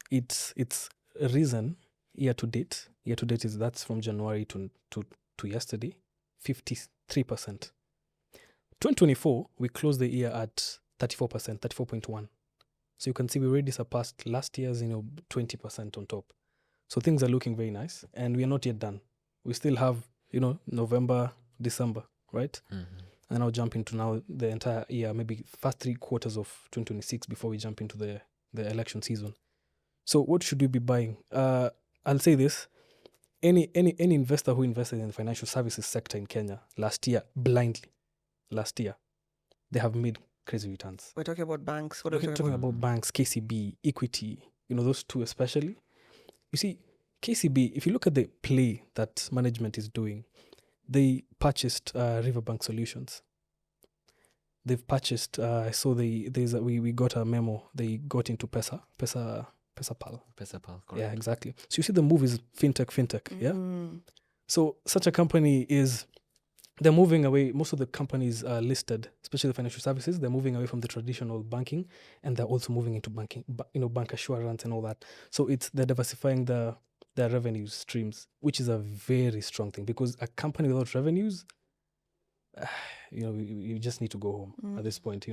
S3: It's risen year to date. Year to date that's from January to yesterday, 53%. 2024, we closed the year at 34%, 34.1. So you can see we already surpassed last year's 20% on top. So things are looking very nice, and we are not yet done. We still have November, December, right? And I'll jump into now the entire year, maybe first 3 quarters of 2026 before we jump into the election season. So what should we be buying? I'll say this: any investor who invested in the financial services sector in Kenya last year blindly, they have made crazy returns.
S2: We're talking about banks. What
S3: We're
S2: are we
S3: talking about banks, KCB, Equity, those two especially. You see, KCB, if you look at the play that management is doing, they purchased Riverbank Solutions. They've purchased, I saw we got a memo, they got into Pesapal.
S1: Pesapal, correct.
S3: Yeah, exactly. So you see the move is fintech, yeah? So such a company they're moving away. Most of the companies are listed, especially the financial services. They're moving away from the traditional banking, and they're also moving into banking, bank assurance and all that. So they're diversifying their revenue streams, which is a very strong thing, because a company without revenues, you just need to go home at this point,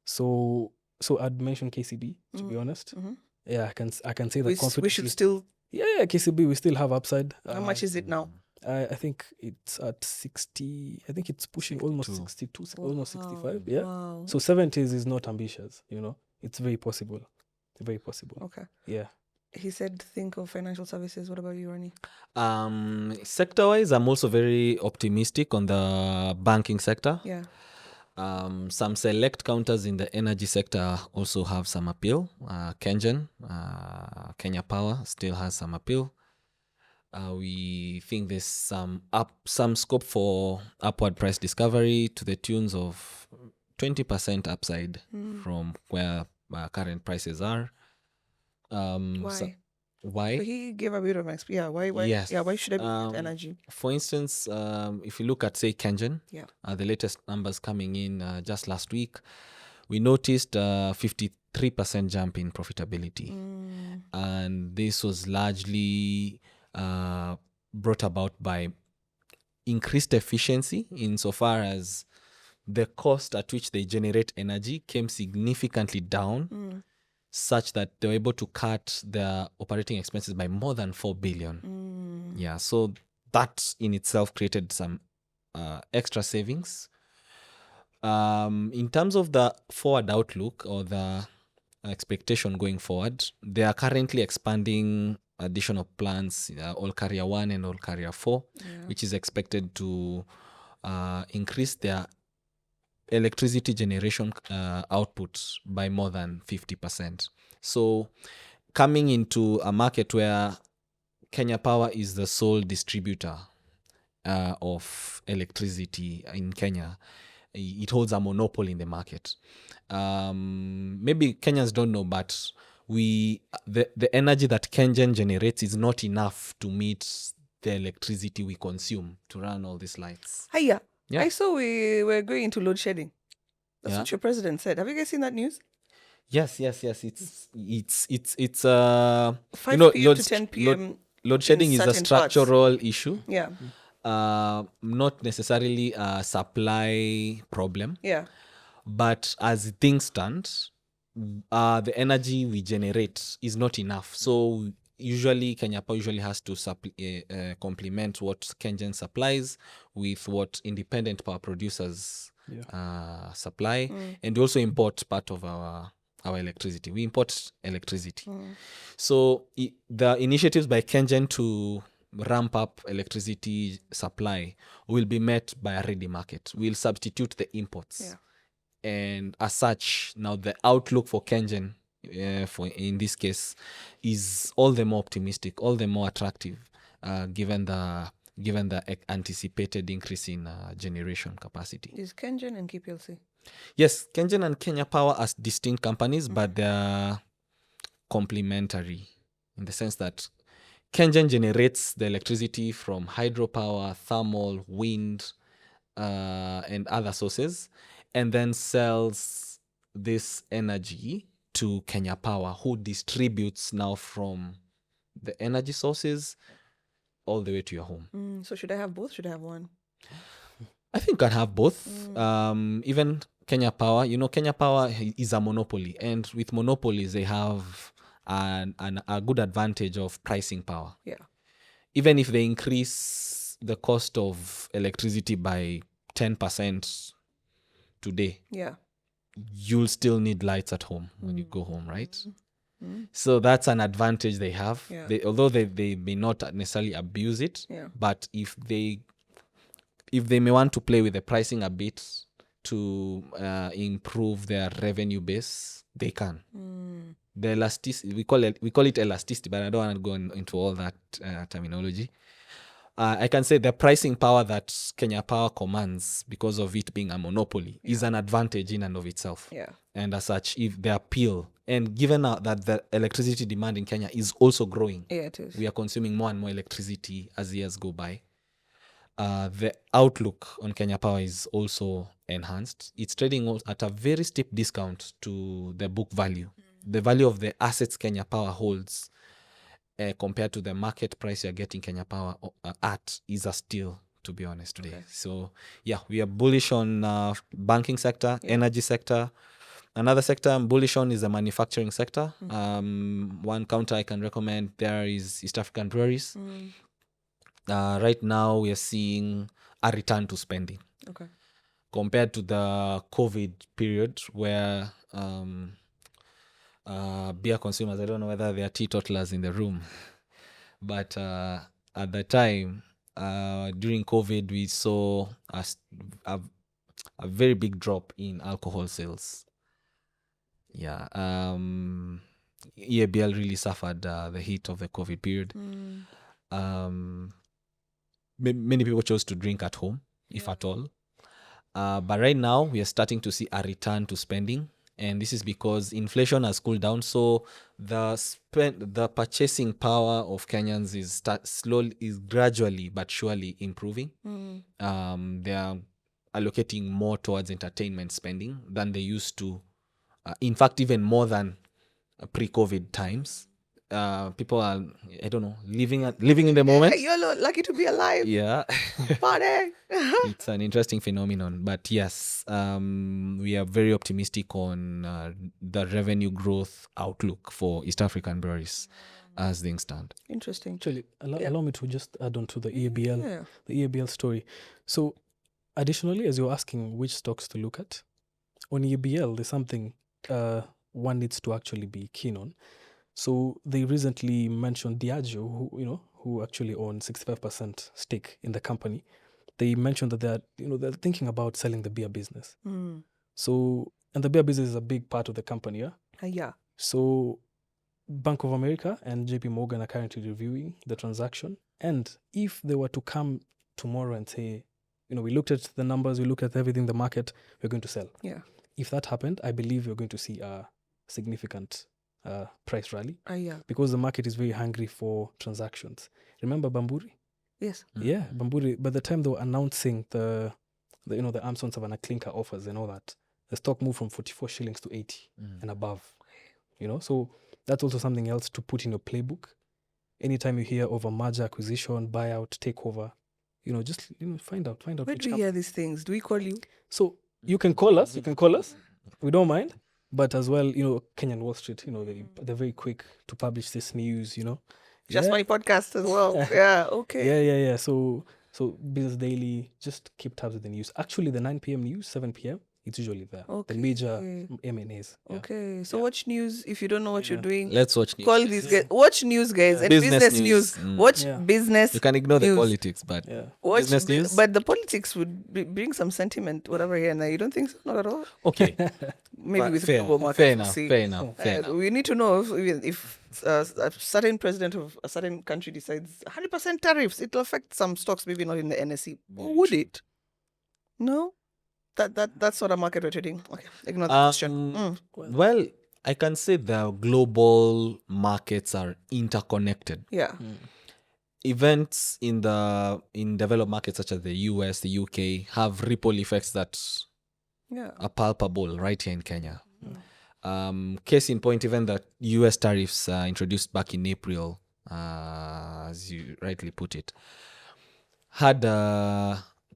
S3: So I'd mention KCB, to be honest. Yeah, I can say that confidently.
S2: We should still.
S3: Yeah, KCB, we still have upside.
S2: How much is it now?
S3: I think it's at 60. I think it's pushing almost 62, almost 65. Yeah.
S2: Wow.
S3: So 70s is not ambitious. It's very possible. Very possible.
S2: Okay.
S3: Yeah.
S2: He said, think of financial services. What about you, Ronny?
S1: Sector-wise, I'm also very optimistic on the banking sector.
S2: Yeah.
S1: Some select counters in the energy sector also have some appeal. Kenyan, Kenya Power still has some appeal. We think there's some scope for upward price discovery to the tunes of 20% upside from where current prices are.
S2: Why?
S1: Why?
S2: So he gave a bit of an explanation. Yeah. Why?
S1: Yes.
S2: Yeah. Why should I be with energy?
S1: For instance, if you look at, say, Kenyan,
S2: Yeah.
S1: the latest numbers coming in just last week, we noticed a 53% jump in profitability. And this was largely brought about by increased efficiency, insofar as the cost at which they generate energy came significantly down, such that they were able to cut their operating expenses by more than 4 billion. Yeah, so that in itself created some extra savings. In terms of the forward outlook or the expectation going forward, they are currently expanding additional plants, All Carrier 1 and All Carrier 4, which is expected to increase their electricity generation output by more than 50%. So coming into a market where Kenya Power is the sole distributor of electricity in Kenya, it holds a monopoly in the market. Maybe Kenyans don't know, but the energy that Kenyan generates is not enough to meet the electricity we consume to run all these lights.
S2: Hiya.
S1: Yeah.
S2: I saw we were going into load shedding. That's what your president said. Have you guys seen that news?
S1: Yes. It's
S2: 5 p.m. to 10 p.m.
S1: Load shedding is a
S2: certain
S1: structural issue,
S2: Yeah.
S1: not necessarily a supply problem.
S2: Yeah.
S1: But as things stand, the energy we generate is not enough. So usually Kenya Power has to complement what Kenyan supplies with what independent power producers supply, and we also import part of our electricity. We import electricity. So the initiatives by Kenyan to ramp up electricity supply will be met by a ready market. We'll substitute the imports. And as such, now the outlook for Kenyan, for in this case, is all the more optimistic, all the more attractive, given the anticipated increase in generation capacity.
S2: Is Kenyan and KPLC?
S1: Yes, Kenyan and Kenya Power are distinct companies, but they're complementary in the sense that Kenyan generates the electricity from hydropower, thermal, wind, and other sources, and then sells this energy to Kenya Power, who distributes now from the energy sources all the way to your home.
S2: So should I have both? Should I have one?
S1: I think you can have both. Even Kenya Power, Kenya Power is a monopoly, and with monopolies, they have a good advantage of pricing power.
S2: Yeah.
S1: Even if they increase the cost of electricity by 10% today, you'll still need lights at home when you go home, right? So that's an advantage they have. Although they may not necessarily abuse it, but if they may want to play with the pricing a bit to improve their revenue base, they can. The elasticity, we call it elasticity, but I don't want to go into all that terminology. I can say the pricing power that Kenya Power commands, because of it being a monopoly, is an advantage in and of itself. And as such, if the appeal, and given that the electricity demand in Kenya is also growing,
S2: it is.
S1: We are consuming more and more electricity as years go by. The outlook on Kenya Power is also enhanced. It's trading at a very steep discount to the book value. The value of the assets Kenya Power holds compared to the market price you're getting Kenya Power at is a steal, to be honest, today. So, we are bullish on banking sector, energy sector. Another sector I'm bullish on is the manufacturing sector. One counter I can recommend there is East African breweries. Right now, we are seeing a return to spending. Compared to the COVID period where beer consumers, I don't know whether there are teetotalers in the room, but at the time, during COVID, we saw a very big drop in alcohol sales. EABL really suffered the heat of the COVID period. Many people chose to drink at home, if at all. But right now, we are starting to see a return to spending. And this is because inflation has cooled down. So the purchasing power of Kenyans is gradually but surely improving. They are allocating more towards entertainment spending than they used to. In fact, even more than pre-COVID times. People are, I don't know, living in the moment.
S2: You're lucky to be alive.
S1: Yeah.
S2: Party.
S1: It's an interesting phenomenon. But yes, we are very optimistic on the revenue growth outlook for East African breweries as things stand.
S2: Interesting.
S3: Actually, allow me to just add on to the EABL story. So additionally, as you're asking which stocks to look at, on EABL, there's something one needs to actually be keen on. So they recently mentioned Diageo, who actually own 65% stake in the company. They mentioned that they're thinking about selling the beer business. So, and the beer business is a big part of the company,
S2: yeah.
S3: So Bank of America and JP Morgan are currently reviewing the transaction. And if they were to come tomorrow and say, we looked at the numbers, we looked at everything in the market, we're going to sell.
S2: Yeah.
S3: If that happened, I believe we're going to see a significant price rally. Because the market is very hungry for transactions. Remember Bamburi?
S2: Yes.
S3: Yeah, Bamburi. By the time they were announcing the Amazon Savannah Clinker offers and all that, the stock moved from 44 shillings to 80 and above. So that's also something else to put in your playbook. Anytime you hear of a merger, acquisition, buyout, takeover, just find out.
S2: Where do we hear these things? Do we call you?
S3: So you can call us. We don't mind. But as well, Kenyan Wall Street, they're very quick to publish this news,
S2: Just my podcast as well. Yeah, okay.
S3: Yeah. So So Business Daily, just keep tabs with the news. Actually, the 9 p.m. news, 7 p.m., it's usually there. The major M&As. Yeah.
S2: Okay, so watch news if you don't know what you're doing.
S1: Let's watch news.
S2: Call these guys. Watch news, guys, and business news. Watch business.
S1: You can ignore the
S2: news.
S1: politics, but
S2: Watch
S1: business news.
S2: But the politics would bring some sentiment, whatever here and there. You don't think so? Not at all.
S1: Okay,
S2: Maybe with
S1: fair,
S2: global markets.
S1: fair
S2: we'll
S1: enough.
S2: see.
S1: Fair enough. Fair enough.
S2: We need to know if a certain president of a certain country decides 100% tariffs, it'll affect some stocks, maybe not in the NSE. Would it? No? That's not a market we're trading. Okay, ignore that question.
S1: Well, I can say the global markets are interconnected.
S2: Yeah.
S1: Events in developed markets such as the US, the UK have ripple effects that are palpable right here in Kenya. Case in point, even the US tariffs introduced back in April, as you rightly put it, had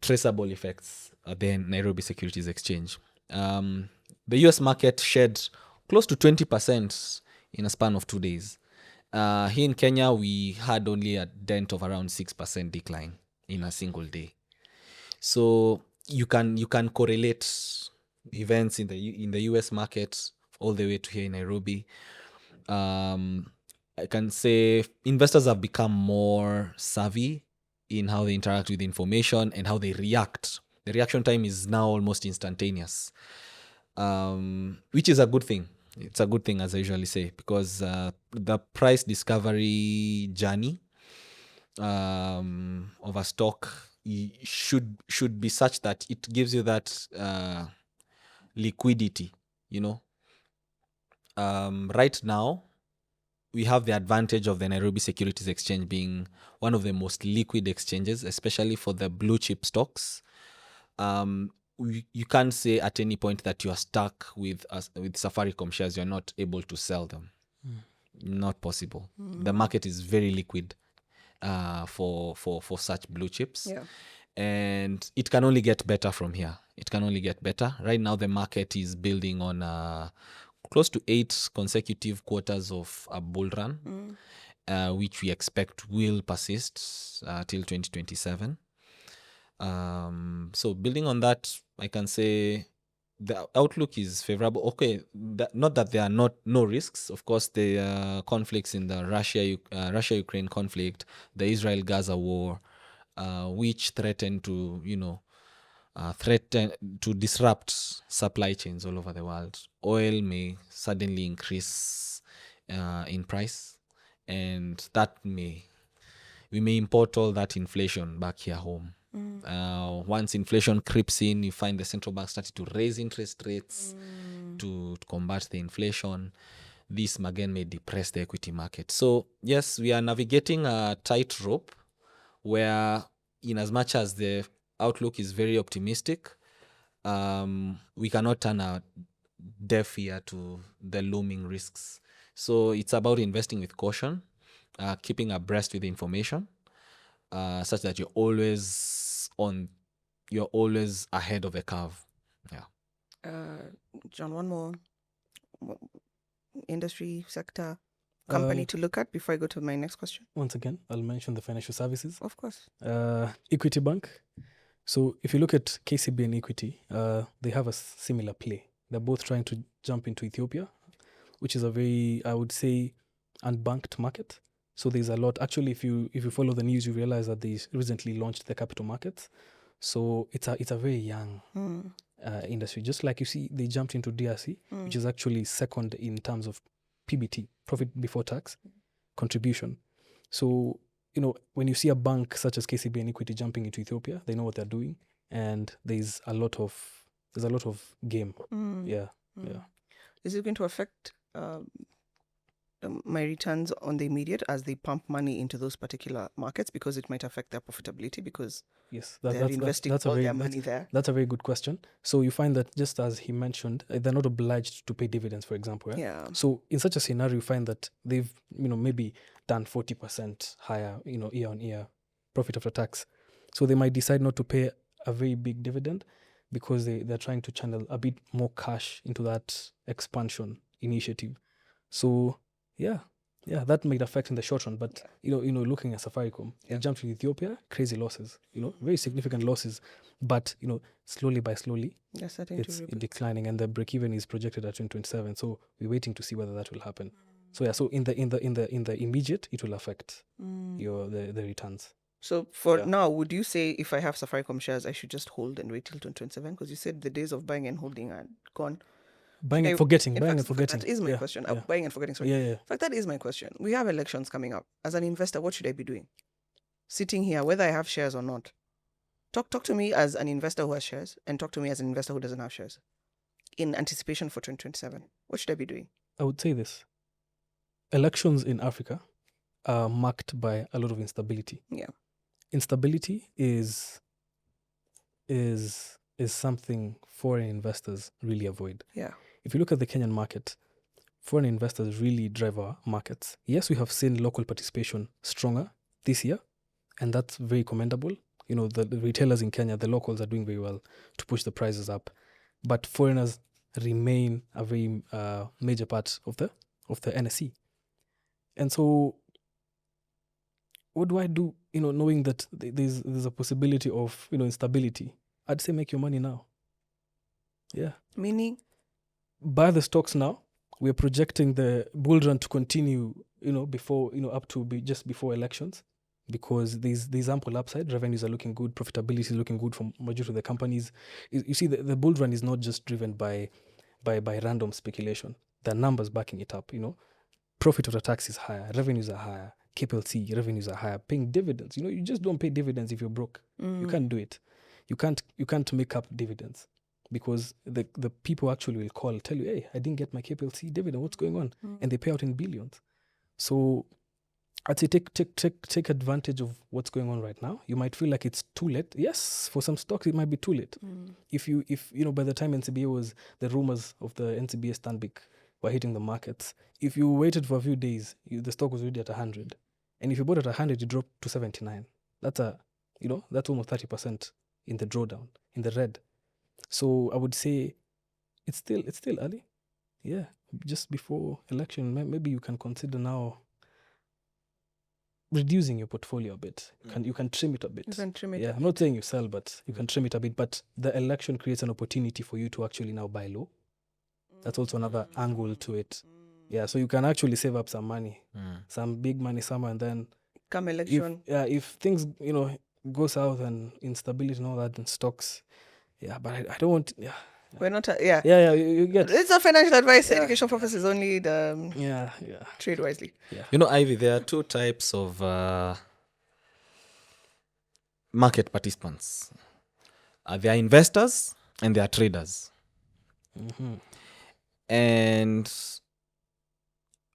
S1: traceable effects at the Nairobi Securities Exchange. The US market shed close to 20% in a span of 2 days. Here in Kenya, we had only a dent of around 6% decline in a single day. So you can correlate events in the US market all the way to here in Nairobi. I can say investors have become more savvy in how they interact with information and how they react. The reaction time is now almost instantaneous, which is a good thing. It's a good thing, as I usually say, because the price discovery journey of a stock should be such that it gives you that liquidity, right now, we have the advantage of the Nairobi Securities Exchange being one of the most liquid exchanges, especially for the blue chip stocks. You can't say at any point that you are stuck with Safaricom shares. You're not able to sell them. Not possible. The market is very liquid for such blue chips.
S2: Yeah.
S1: And it can only get better from here. It can only get better. Right now, the market is building on close to 8 consecutive quarters of a bull run, which we expect will persist till 2027. So building on that, I can say the outlook is favorable. Okay, not that there are no risks. Of course, the conflicts in the Russia-Ukraine conflict, the Israel-Gaza war, which threaten to disrupt supply chains all over the world. Oil may suddenly increase in price, and we may import all that inflation back here home. Once inflation creeps in, you find the central bank started to raise interest rates to combat the inflation. This again may depress the equity market. So yes, we are navigating a tightrope where, in as much as the outlook is very optimistic, we cannot turn a deaf ear to the looming risks. So it's about investing with caution, keeping abreast with the information, such that you're always ahead of the curve.
S2: John, one more industry sector company to look at before I go to my next question.
S3: Once again, I'll mention the financial services.
S2: Of course.
S3: Equity Bank. So if you look at KCB and Equity, they have a similar play. They're both trying to jump into Ethiopia, which is a very, I would say, unbanked market. So there's a lot. Actually, if you follow the news, you realize that they recently launched the capital markets. So it's a very young industry. Just like you see, they jumped into DRC, which is actually second in terms of PBT, profit before tax, contribution. So, when you see a bank such as KCB and Equity jumping into Ethiopia, they know what they're doing, and there's a lot of game. Yeah.
S2: Is it going to affect my returns on the immediate as they pump money into those particular markets, because it might affect their profitability because they're investing all their money there?
S3: That's a very good question. So you find that, just as he mentioned, they're not obliged to pay dividends, for example.
S2: Yeah.
S3: So in such a scenario, you find that they've maybe done 40% higher year on year profit after tax. So they might decide not to pay a very big dividend because they're trying to channel a bit more cash into that expansion initiative. So yeah, Yeah, that might affect in the short run, but looking at Safaricom, they jumped to Ethiopia, crazy losses, very significant losses, but slowly by slowly,
S2: They're starting
S3: it's
S2: to rebuild.
S3: declining, and the break even is projected at 2027. So we're waiting to see whether that will happen. So yeah, so in the immediate, it will affect the returns.
S2: So for
S3: Yeah.
S2: now, would you say if I have Safaricom shares, I should just hold and wait till 2027? Because you said the days of buying and holding are gone.
S3: Buying
S2: Should
S3: and
S2: I-
S3: forgetting,
S2: in
S3: buying
S2: fact,
S3: and forgetting.
S2: That is my
S3: Yeah,
S2: question.
S3: yeah.
S2: Buying and forgetting. Sorry.
S3: Yeah, yeah.
S2: In fact, that is my question. We have elections coming up. As an investor, what should I be doing? Sitting here, whether I have shares or not. Talk to me as an investor who has shares, and talk to me as an investor who doesn't have shares. In anticipation for 2027, what should I be doing?
S3: I would say this. Elections in Africa are marked by a lot of instability.
S2: Yeah.
S3: Instability is something foreign investors really avoid.
S2: Yeah.
S3: If you look at the Kenyan market, foreign investors really drive our markets. Yes, we have seen local participation stronger this year, and that's very commendable. The retailers in Kenya, the locals are doing very well to push the prices up, but foreigners remain a very major part of the NSE. And so, what do I do? Knowing that there's a possibility of instability, I'd say make your money now. Yeah,
S2: Meaning,
S3: buy the stocks now. We're projecting the bull run to continue, before up to just before elections, because there's ample upside. Revenues are looking good, profitability is looking good for majority of the companies. You see, the bull run is not just driven by random speculation. There are numbers backing it up. Profit after tax is higher, revenues are higher, KPLC revenues are higher, paying dividends. You just don't pay dividends if you're broke. You can't do it. You can't make up dividends, because the people actually will tell you, hey, I didn't get my KPLC dividend, what's going on? And they pay out in billions. So I'd say take advantage of what's going on right now. You might feel like it's too late. Yes, for some stocks it might be too late. If by the time the rumors of the NCBA Stanbic were hitting the markets, if you waited for a few days, the stock was already at 100, and if you bought at 100, you dropped to 79. That's that's almost 30% in the drawdown, in the red. So I would say it's still early. Yeah, just before election, maybe you can consider now reducing your portfolio a bit. You can trim it a bit.
S2: you can trim it.
S3: Yeah, I'm not saying you sell, but you can trim it a bit. But the election creates an opportunity for you to actually now buy low. That's also another angle to it. Yeah, so you can actually save up some money, some big money somewhere, and then
S2: Come election.
S3: if things go south and instability and all that in stocks, but I don't want.
S2: We're not.
S3: You get.
S2: It's a financial advice. Education purposes only.
S3: Yeah.
S2: Trade wisely.
S3: Yeah.
S1: Ivy, there are two types of market participants. There are investors and there are traders.
S3: Mm-hmm.
S1: And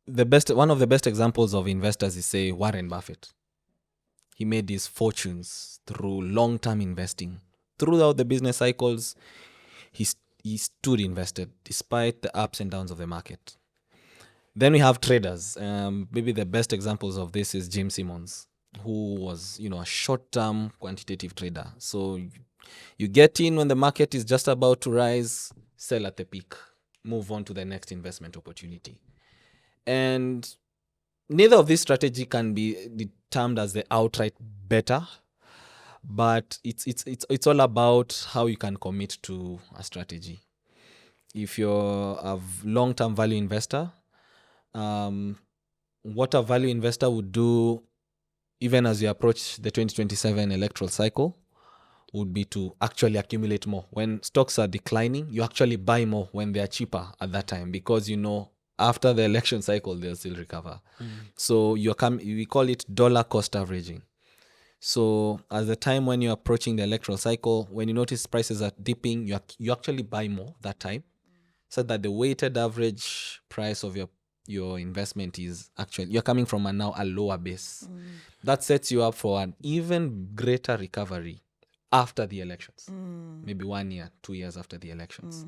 S1: one of the best examples of investors is, say, Warren Buffett. He made his fortunes through long-term investing. Throughout the business cycles, he stood invested despite the ups and downs of the market. Then we have traders. Maybe the best examples of this is Jim Simmons, who was, a short-term quantitative trader. So you get in when the market is just about to rise, sell at the peak, move on to the next investment opportunity. And neither of these strategy can be termed as the outright better, but it's all about how you can commit to a strategy. If you're a long-term value investor, what a value investor would do, even as you approach the 2027 electoral cycle, would be to actually accumulate more. When stocks are declining, you actually buy more when they are cheaper at that time, because after the election cycle they'll still recover. So we call it dollar cost averaging. So at the time when you're approaching the electoral cycle, when you notice prices are dipping, you actually buy more that time, so that the weighted average price of your investment is actually, you're coming from a lower base. That sets you up for an even greater recovery after the elections, maybe 1 year, 2 years after the elections.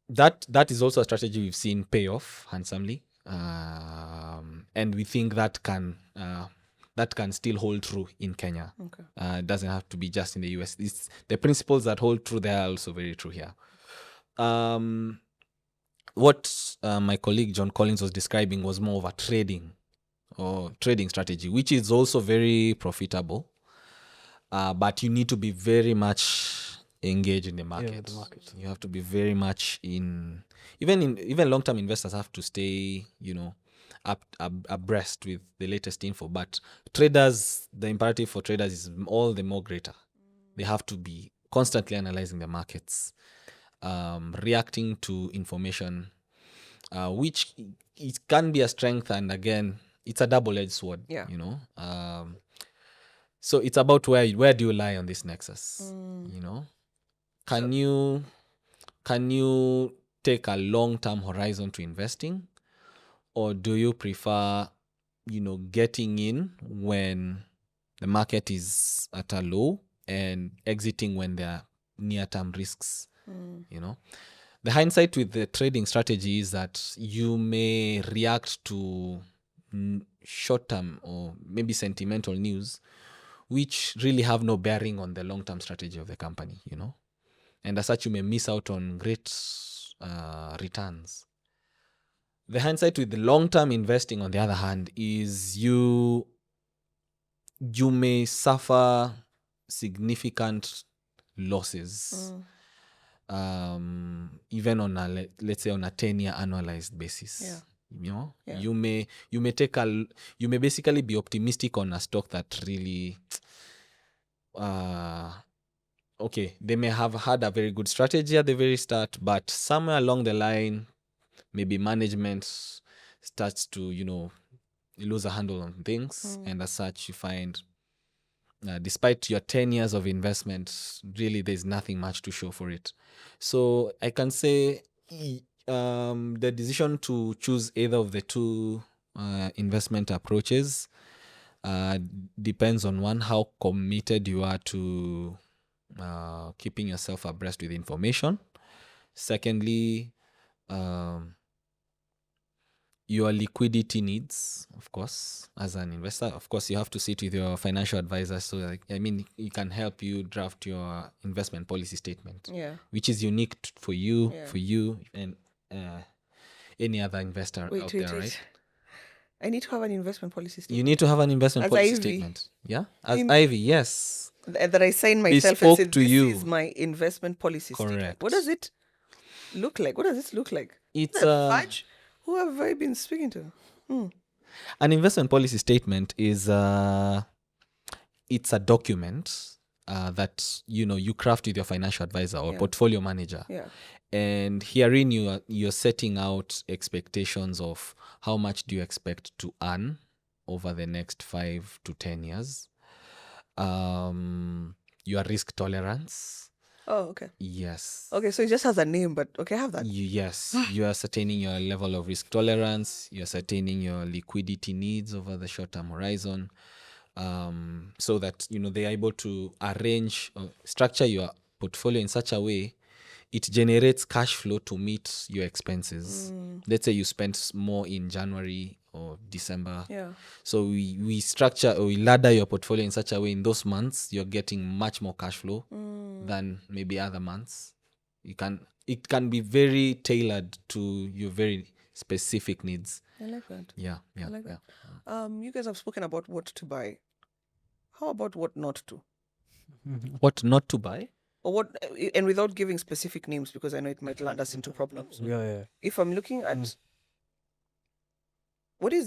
S1: That is also a strategy we've seen pay off handsomely, and we think that can still hold true in Kenya.
S2: Okay.
S1: It doesn't have to be just in the US. The principles that hold true there are also very true here. what my colleague John Collins was describing was more of a trading strategy, which is also very profitable. But you need to be very much engaged in the market.
S3: with the market.
S1: You have to be very much even long-term investors have to stay, abreast with the latest info. But traders, the imperative for traders is all the more greater. They have to be constantly analyzing the markets, reacting to information, which it can be a strength, and again, it's a double-edged sword.
S2: Yeah.
S1: So it's about where do you lie on this nexus? Can you take a long-term horizon to investing, or do you prefer getting in when the market is at a low and exiting when there are near-term risks? The hindsight with the trading strategy is that you may react to short-term or maybe sentimental news which really have no bearing on the long-term strategy of the company, and as such you may miss out on great returns. The hindsight with the long-term investing, on the other hand, is you may suffer significant losses, even on let's say on a 10-year annualized basis. You may basically be optimistic on a stock that really they may have had a very good strategy at the very start, but somewhere along the line maybe management starts to lose a handle on things, and as such you find despite your 10 years of investment, really there's nothing much to show for it. So I can say the decision to choose either of the two investment approaches depends on, one, how committed you are to keeping yourself abreast with information. Secondly, your liquidity needs, of course, as an investor. Of course, you have to sit with your financial advisor. So, he can help you draft your investment policy statement, which is unique for you, and any other investor out there, right?
S2: I need to have an investment policy statement.
S1: You need to have an investment policy statement. Yeah? As Ivy, yes.
S2: That I sign myself and say, this is my investment policy statement. What does it look like? What does this look like?
S1: It's
S2: fudge? Who have I been speaking to?
S1: An investment policy statement is it's a document that you craft with your financial advisor or portfolio manager. And herein you're setting out expectations of how much do you expect to earn over the next 5 to 10 years. Your risk tolerance.
S2: Oh, okay.
S1: Yes.
S2: Okay, so it just has a name, but okay, I have that.
S1: Yes. You are ascertaining your level of risk tolerance. You're ascertaining your liquidity needs over the short-term horizon. So that, they're able to arrange or structure your portfolio in such a way it generates cash flow to meet your expenses. Let's say you spent more in January or December. So we structure or we ladder your portfolio in such a way in those months you're getting much more cash flow than maybe other months. It can be very tailored to your very specific needs.
S2: I like that.
S1: Yeah.
S2: I like that. You guys have spoken about what to buy. How about what not to?
S1: What not to buy?
S2: Or what, and without giving specific names, because I know it might land us into problems. If I'm looking at what am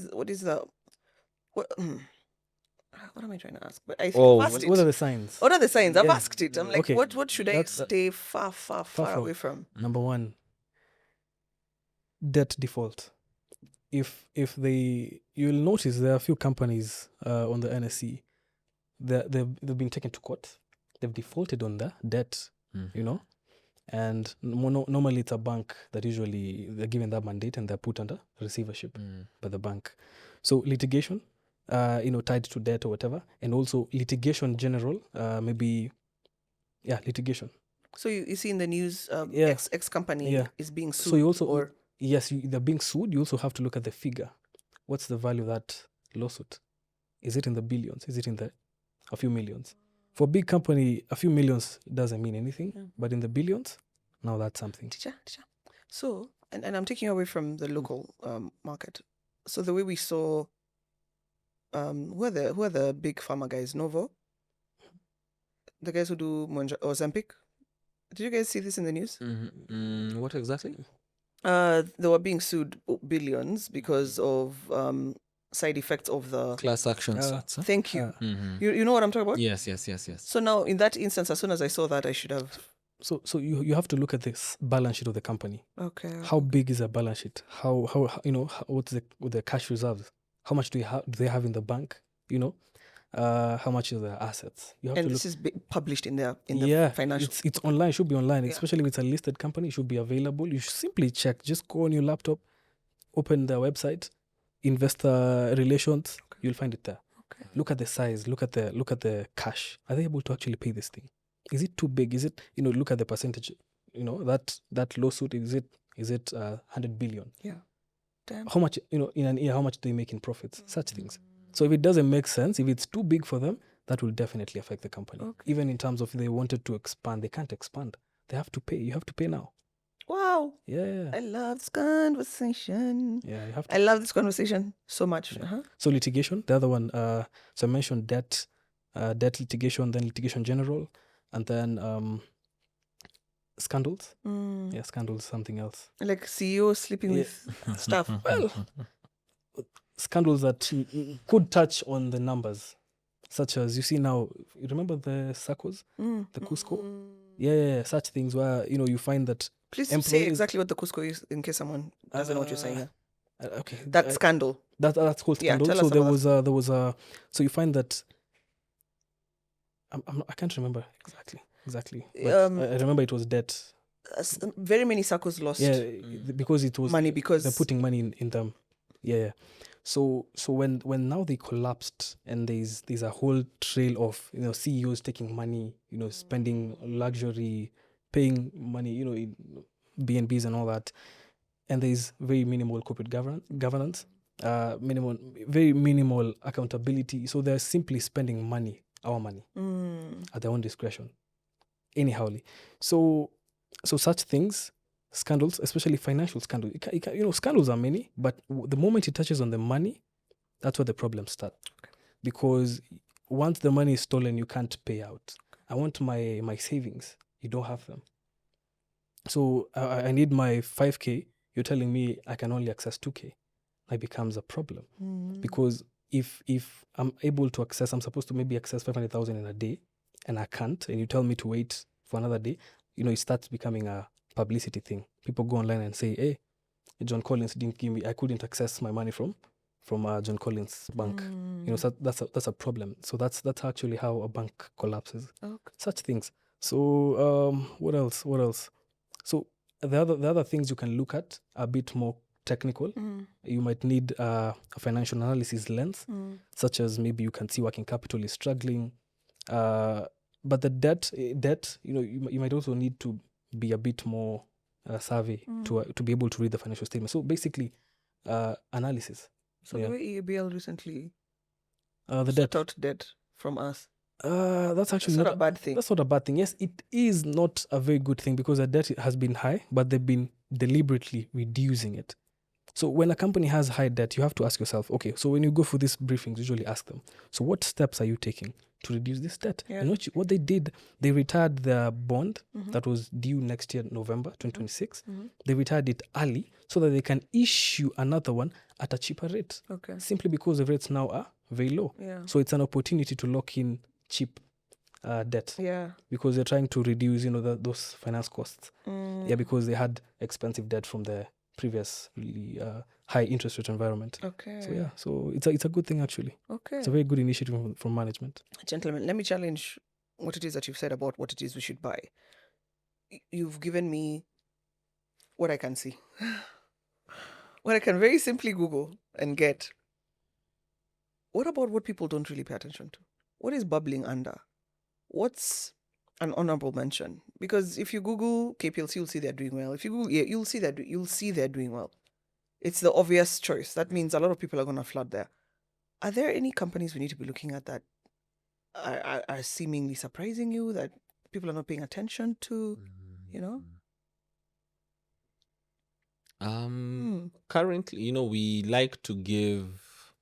S2: I trying to ask? But
S3: what are the signs?
S2: What are the signs? I've asked it. I'm like, what should I stay far away from?
S3: Number one, debt default. You'll notice there are a few companies on the NSE that they've been taken to court. They've defaulted on the debt, and normally it's a bank that usually they're given that mandate and they're put under receivership by the bank. So litigation, tied to debt or whatever, and also litigation general, litigation.
S2: So you see in the news, X company is being sued.
S3: So you also, they're being sued. You also have to look at the figure. What's the value of that lawsuit? Is it in the billions? Is it in a few millions? For a big company, a few millions doesn't mean anything, but in the billions, now that's something.
S2: Teacher. So And I'm taking you away from the local market. So the way we saw, who are the big pharma guys? Novo, the guys who do Ozempic. Did you guys see this in the news?
S1: What exactly?
S2: They were being sued billions because of side effects of the
S1: Class action
S3: Uh,
S1: suits. Huh?
S2: Thank you.
S1: Mhm.
S2: You know what I'm talking about?
S1: Yes.
S2: So now in that instance, as soon as I saw that, I should have.
S3: So you have to look at this balance sheet of the company.
S2: Okay.
S3: How big is the balance sheet? How what's the cash reserves? How much do they have in the bank? You know, how much is their assets? You have
S2: And
S3: to
S2: this
S3: look.
S2: is published in the financial.
S3: It's online. It should be online,
S2: Yeah.
S3: especially if it's a listed company. It should be available. You should simply check. Just go on your laptop, open their website, investor relations.
S2: Okay.
S3: You'll find it there.
S2: Okay.
S3: Look at the size. Look at the cash. Are they able to actually pay this thing? Is it too big? Is it, look at the percentage. That lawsuit, is it 100 billion?
S2: Yeah. Damn.
S3: How much, in an year, how much do they make in profits? Such things. So if it doesn't make sense, if it's too big for them, that will definitely affect the company.
S2: Okay.
S3: Even in terms of if they wanted to expand, they can't expand. They have to pay. You have to pay now.
S2: Wow.
S3: Yeah.
S2: I love this conversation.
S3: Yeah, you have to.
S2: I love this conversation so much.
S3: Yeah.
S2: Uh-huh.
S3: So litigation, the other one, so I mentioned debt litigation, then litigation general, and then scandals. Yeah, scandals, something else.
S2: Like CEO sleeping
S3: Yeah.
S2: with staff.
S3: Well, scandals that could touch on the numbers, such as you see now. You remember the SACCOs, the Cusco? Yeah, such things where you find that.
S2: Please say
S3: employees-
S2: exactly what the Cusco is in case someone doesn't know what you're saying.
S3: Okay,
S2: That scandal.
S3: that's called
S2: Yeah,
S3: scandal.
S2: tell
S3: So
S2: us
S3: there
S2: about
S3: was a so you find that I can't remember exactly, but I remember it was debt.
S2: Very many circles lost
S3: Because it was
S2: money because
S3: they're putting money in them. Yeah. So when now they collapsed and there's a whole trail of CEOs taking money, spending luxury, paying money, in BNBs and all that, and there's very minimal corporate governance, very minimal accountability. So they're simply spending money, our money, at their own discretion, anyhowly. So such things, scandals, especially financial scandals. Scandals are many, but the moment it touches on the money, that's where the problems start. Because once the money is stolen, you can't pay out. I want my savings. You don't have them. So I need my 5K. You're telling me I can only access 2K. That becomes a problem. Because if I'm able to access, I'm supposed to maybe access 500,000 in a day, and I can't, and you tell me to wait for another day, it starts becoming a publicity thing. People go online and say, hey, John Collins didn't give me, I couldn't access my money from John Collins Bank. So that's a problem. So that's actually how a bank collapses.
S2: Okay.
S3: Such things. So what else? So the other things you can look at are a bit more technical. You might need a financial analysis lens, such as maybe you can see working capital is struggling. But the debt, you might also need to be a bit more savvy to be able to read the financial statement. So basically, analysis.
S2: So the way EABL recently
S3: the
S2: sought
S3: debt.
S2: out debt from us.
S3: That's actually
S2: Not a bad thing.
S3: That's not a bad thing. Yes, it is not a very good thing because the debt has been high, but they've been deliberately reducing it. So when a company has high debt, you have to ask yourself, okay, so when you go for these briefings, usually ask them, so what steps are you taking to reduce this debt?
S2: Yeah.
S3: And what they did, they retired their bond that was due next year, November 2026. They retired it early so that they can issue another one at a cheaper rate.
S2: Okay.
S3: Simply because the rates now are very low.
S2: Yeah.
S3: So it's an opportunity to lock in cheap debt.
S2: Yeah.
S3: Because they're trying to reduce, those finance costs. Yeah, because they had expensive debt from the previously high interest rate environment.
S2: Okay.
S3: So yeah, so it's a good thing actually.
S2: Okay.
S3: It's a very good initiative from management.
S2: Gentlemen, let me challenge what it is that you've said about what it is we should buy. You've given me what I can see. What I can very simply Google and get. What about what people don't really pay attention to? What is bubbling under? What's an honorable mention? Because if you Google KPLC, you'll see they're doing well. If you Google, you'll see they're doing well. It's the obvious choice. That means a lot of people are going to flood there. Are there any companies we need to be looking at that are seemingly surprising you, that people are not paying attention to,
S1: Currently, we like to give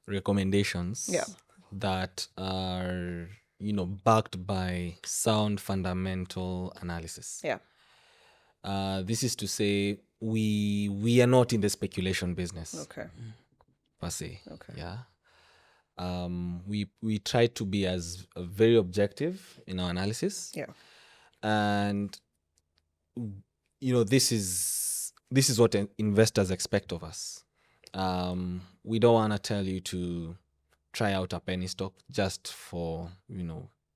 S1: recommendations
S2: Yeah.
S1: that are, backed by sound fundamental analysis.
S2: Yeah.
S1: This is to say, we are not in the speculation business
S2: Okay.
S1: per se.
S2: Okay.
S1: Yeah. We try to be as very objective in our analysis.
S2: Yeah.
S1: And this is what investors expect of us. We don't want to tell you to try out a penny stock just for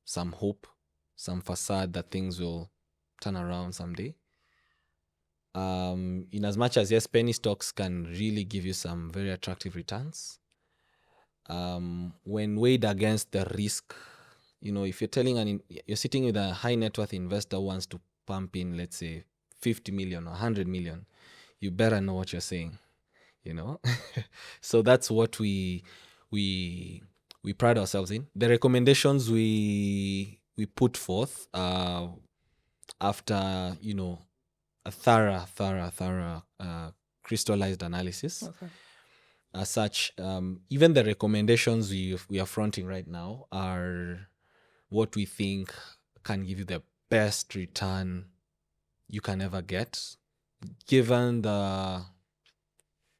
S1: some hope, some facade that things will turn around someday. In as much as, yes, penny stocks can really give you some very attractive returns, when weighed against the risk, if you're telling you're sitting with a high net worth investor who wants to pump in, let's say, 50 million or 100 million, you better know what you're saying, So that's what we pride ourselves in. The recommendations we put forth after a thorough crystallized analysis.
S2: Okay.
S1: As such, even the recommendations we are fronting right now are what we think can give you the best return you can ever get, given the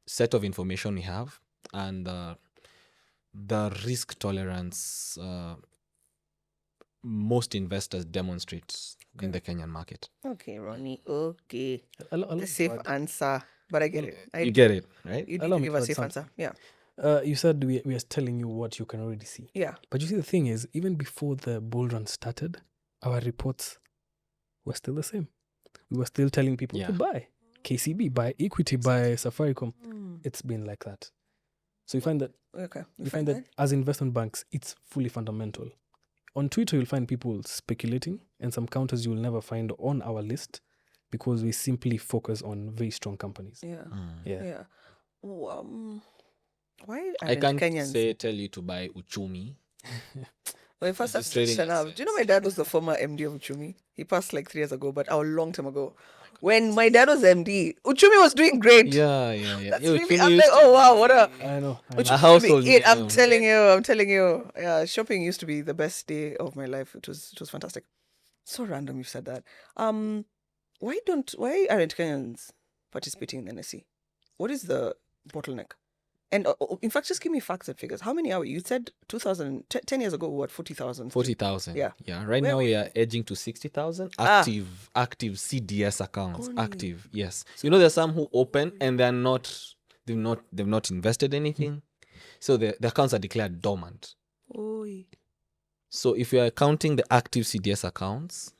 S1: set of information we have and the risk tolerance most investors demonstrate in the Kenyan market.
S2: Okay, Ronnie. Okay.
S3: Allow
S2: The
S3: me
S2: safe
S3: to add.
S2: answer. But I get it.
S1: You get it, right?
S2: You need
S3: Allow
S2: to
S3: me
S2: give
S3: to
S2: a
S3: add
S2: safe
S3: something.
S2: answer. Yeah.
S3: You said we are telling you what you can already see.
S2: Yeah.
S3: But you see, the thing is, even before the bull run started, our reports were still the same. We were still telling people to buy KCB, buy equity, buy Safaricom. It's been like that. So you find that
S2: Okay.
S3: you find that as investment banks, it's fully fundamental. On Twitter, you'll find people speculating, and some counters you will never find on our list because we simply focus on very strong companies.
S2: Yeah.
S3: Yeah.
S2: Yeah. Why
S1: I
S2: aren't
S1: can't
S2: Kenyans?
S1: tell you to buy Uchumi.
S2: When first
S1: Just
S2: started
S1: trading
S2: to
S1: assets.
S2: do you know my dad was the former MD of Uchumi? He passed like 3 years ago, but a long time ago. When my dad was MD, Uchumi was doing great.
S1: Yeah.
S2: That's
S1: Yeah,
S2: really,
S1: Uchumi
S2: I'm
S1: used
S2: like,
S1: to
S2: oh wow, what a
S3: I know.
S2: Uchumi
S1: a
S2: used
S1: household
S2: to be it. I'm
S1: name.
S2: telling you. Yeah, shopping used to be the best day of my life. It was fantastic. So random you said that. Why aren't Kenyans participating in the NSE? What is the bottleneck? And in fact, just give me facts and figures. How many are we? You said 10 years ago, what, 40,000?
S1: 40,000.
S2: Yeah.
S1: Right
S2: Where
S1: now
S2: we-
S1: we are edging to 60,000
S2: Ah.
S1: active CDS accounts.
S2: Only.
S1: Active, yes. There's some who open and they've not invested anything. So the accounts are declared dormant.
S2: Oi.
S1: So if you are counting the active CDS accounts,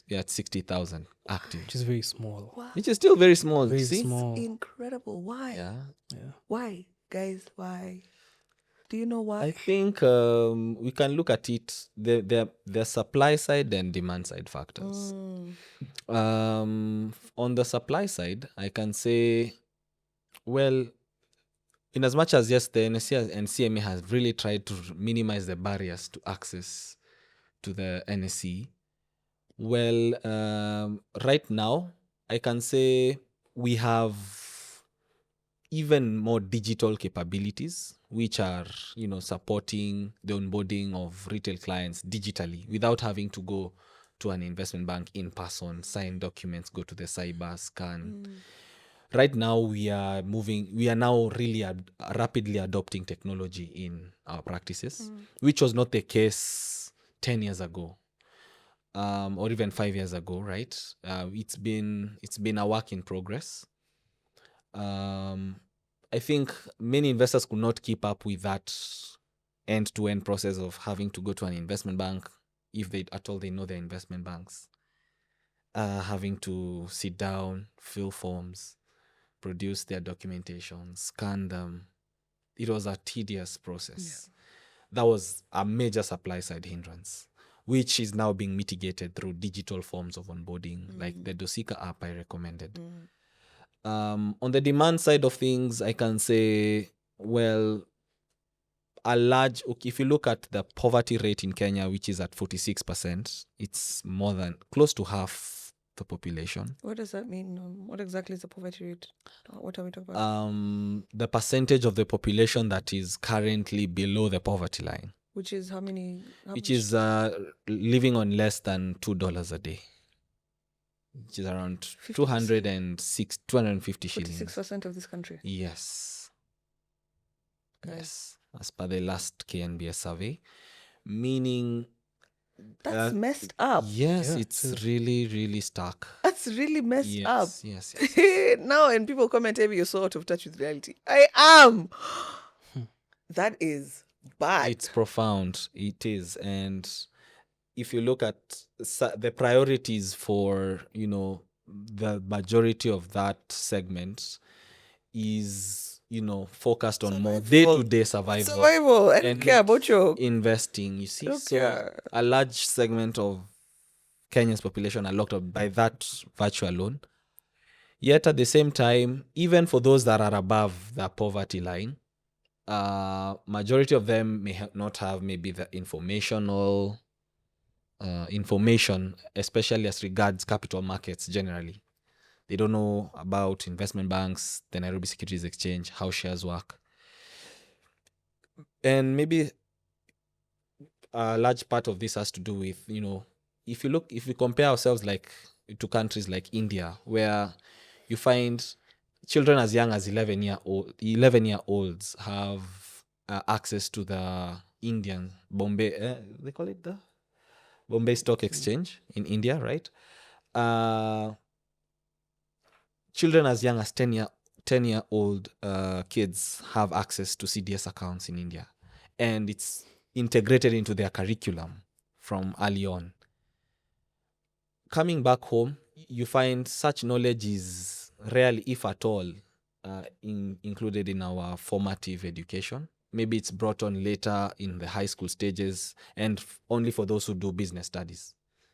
S1: you're at 60,000 active,
S3: Which is very small.
S2: Wow.
S1: which is still very small.
S3: Very
S1: see?
S3: small.
S2: Incredible. Why?
S1: Yeah.
S2: Why? Guys, why? Do you know why?
S1: I think we can look at it, the supply side and demand side factors. On the supply side, I can say, well, in as much as, yes, the NSE and CMA has really tried to minimize the barriers to access to the NSE, well, right now, I can say we have even more digital capabilities, which are, supporting the onboarding of retail clients digitally without having to go to an investment bank in person, sign documents, go to the cyber, scan. Right now, we are now really rapidly adopting technology in our practices, which was not the case 10 years ago. Or even 5 years ago, right? It's been a work in progress. I think many investors could not keep up with that end-to-end process of having to go to an investment bank, if they know their investment banks, having to sit down, fill forms, produce their documentation, scan them. It was a tedious process. That was a major supply side hindrance, which is now being mitigated through digital forms of onboarding, like the Dosika app I recommended. On the demand side of things, I can say, well, if you look at the poverty rate in Kenya, which is at 46%, it's more than close to half the population.
S2: What does that mean? What exactly is the poverty rate? What are we talking about?
S1: The percentage of the population that is currently below the poverty line,
S2: Which is how many?
S1: which is living on less than $2 a day, which is around 250 shillings.
S2: 46% of this country.
S1: Yes.
S2: Okay.
S1: Yes. As per the last KNBS survey, meaning
S2: That's messed up.
S1: yes,
S3: Yeah,
S1: it's
S3: it is.
S1: really, really stark.
S2: That's really messed up.
S1: Yes.
S2: Now, and people comment, "Maybe you're so out of touch with reality." I am. That is bad.
S1: It's profound. It is. And if you look at the priorities for, the majority of that segment is, focused on more day-to-day survival.
S2: Survival. I don't
S1: and
S2: care about your.
S1: investing, you see.
S2: Don't
S1: So
S2: care.
S1: a large segment of Kenya's population are locked up by that virtue alone. Yet at the same time, even for those that are above the poverty line, majority of them may not have maybe the information, especially as regards capital markets generally. They don't know about investment banks, the Nairobi Securities Exchange, how shares work. And maybe a large part of this has to do with, if we compare ourselves to countries like India, where you find children as young as 11-year-olds have access to the Indian Bombay, they call it the Bombay Stock Exchange in India, right? Children as young as 10-year-old kids have access to CDS accounts in India, and it's integrated into their curriculum from early on. Coming back home, you find such knowledge is rarely, if at all, included in our formative education. Maybe it's brought on later in the high school stages and only for those who do business studies.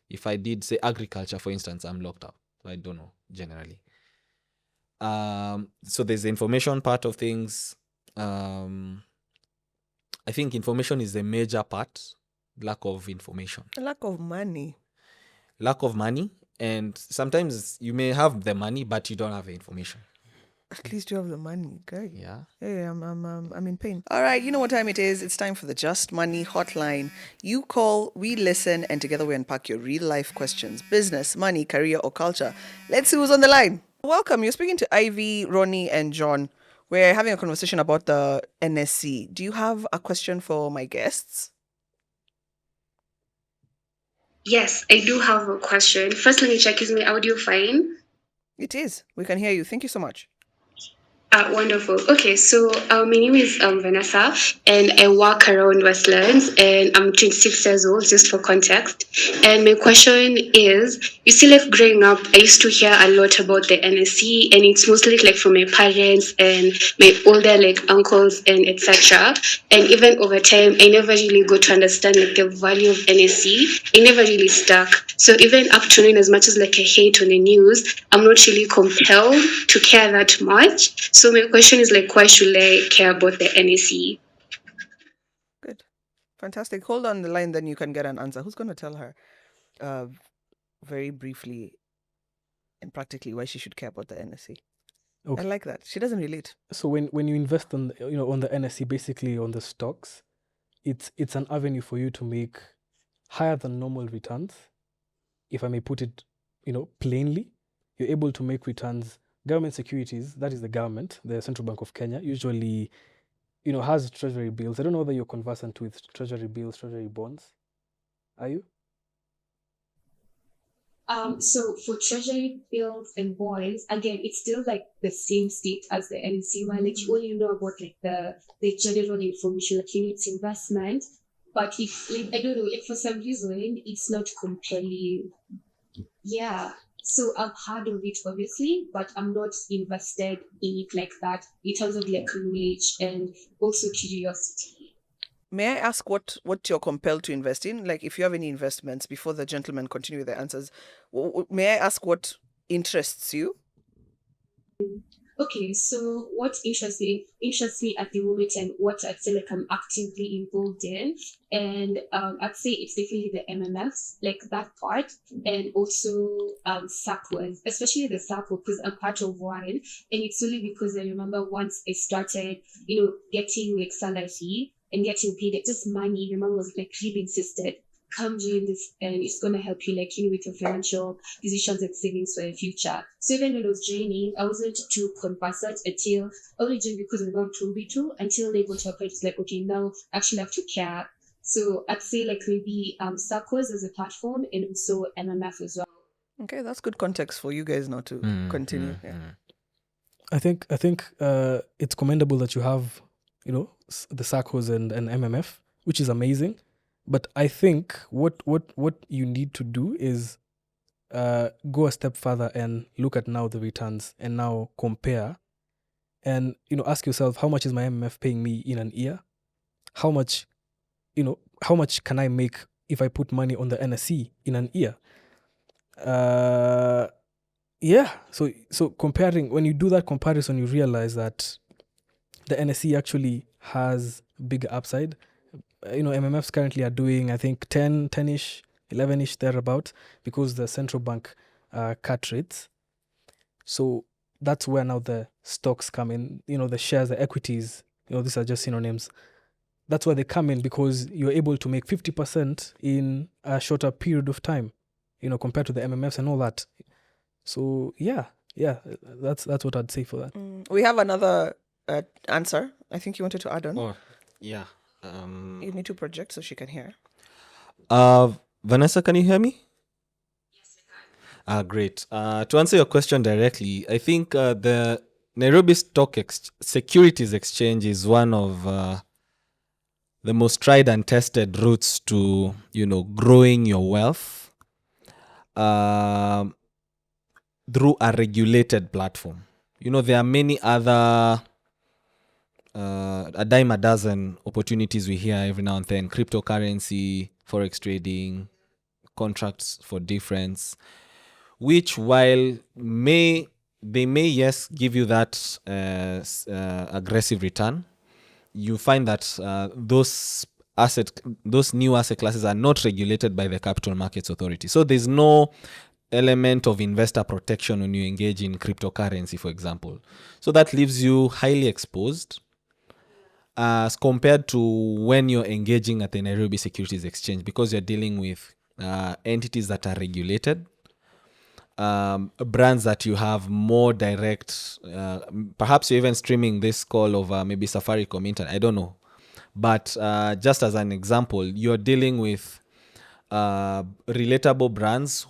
S1: If I did, say, agriculture, for instance, I'm locked up. I don't know, generally. So there's the information part of things. I think information is a major part. Lack of information.
S2: Lack of money.
S1: Lack of money. And sometimes you may have the money, but you don't have the information.
S2: At least you have the money, guy.
S1: Yeah.
S2: Hey, I'm in pain. All right, you know what time it is? It's time for the Just Money Hotline. You call, we listen, and together we unpack your real life questions: business, money, career, or culture. Let's see who's on the line. Welcome. You're speaking to Ivy, Ronny, and John. We're having a conversation about the NSC. Do you have a question for my guests?
S4: Yes, I do have a question. First, let me check. Is my audio fine?
S2: It is. We can hear you. Thank you so much.
S4: Wonderful. Okay, so my name is Vanessa, and I work around Westlands, and I'm 26 years old, just for context. And my question is, you see, like growing up, I used to hear a lot about the NSC, and it's mostly like from my parents and my older like uncles and etc. And even over time, I never really got to understand like the value of NSC. It never really stuck. So even up to now, as much as like I hate on the news, I'm not really compelled to care that much. So my question is like, why should I care about the NSC?
S2: Good. Fantastic. Hold on the line, then you can get an answer. Who's going to tell her very briefly and practically why she should care about the NSC?
S3: Okay.
S2: I like that. She doesn't relate.
S3: So when you invest on on the NSC, basically on the stocks, it's an avenue for you to make higher than normal returns. If I may put it, plainly, you're able to make returns. Government securities, that is the government, the Central Bank of Kenya, usually, has treasury bills. I don't know whether you're conversant with treasury bills, treasury bonds. Are you?
S4: So for treasury bills and bonds, again, it's still like the same state as the NSC, where like you only know about like the general information, like you need investment. But if like, I don't know, like for some reason it's not compelling. Yeah. So I've heard of it obviously, but I'm not invested in it like that in terms of like knowledge and also curiosity.
S2: May I ask what you're compelled to invest in? Like, if you have any investments, before the gentlemen continue with their answers, may I ask what interests you?
S4: Okay, so what interests me at the moment and what I'd say like I'm actively involved in, and I'd say it's definitely the MMFs, like that part, and also SACCOs, especially the SACCO because I'm part of one, and it's only because I remember once I started, getting like salary and getting paid, like just money. My mom was like really insisted, come join this, and it's gonna help you like with your financial decisions and savings for the future. So even when I was joining, I wasn't too conversant until I only joined because my mom told me to, until they got to a point it's like, okay, now I actually have to care. So I'd say like maybe SACCOs as a platform and also MMF as well.
S2: Okay, that's good context for you guys now to continue. Yeah.
S3: I think it's commendable that you have, the SACCOs and MMF, which is amazing. But I think what you need to do is go a step further and look at now the returns and now compare and ask yourself, how much is my MMF paying me in an year? How much can I make if I put money on the NSE in an year? Yeah. So comparing, when you do that comparison, you realize that the NSE actually has bigger upside. MMFs currently are doing, I think, 10-ish, 11-ish, thereabout, because the central bank cut rates. So that's where now the stocks come in, the shares, the equities, these are just synonyms. That's where they come in because you're able to make 50% in a shorter period of time, compared to the MMFs and all that. So yeah, that's what I'd say for that.
S2: We have another answer. I think you wanted to add on.
S1: Oh, yeah.
S2: You need to project so she can hear.
S1: Vanessa, can you hear me? Great. To answer your question directly, I think the Nairobi Securities Exchange is one of the most tried and tested routes to, growing your wealth through a regulated platform. There are many other a dime a dozen opportunities we hear every now and then: cryptocurrency, forex trading, contracts for difference, which while they may yes give you that aggressive return, you find that those new asset classes are not regulated by the Capital Markets Authority. So there's no element of investor protection when you engage in cryptocurrency, for example. So that leaves you highly exposed as compared to when you're engaging at the Nairobi Securities Exchange, because you're dealing with entities that are regulated, brands that you have more direct, perhaps you're even streaming this call over maybe Safaricom internet, I don't know. But just as an example, you're dealing with relatable brands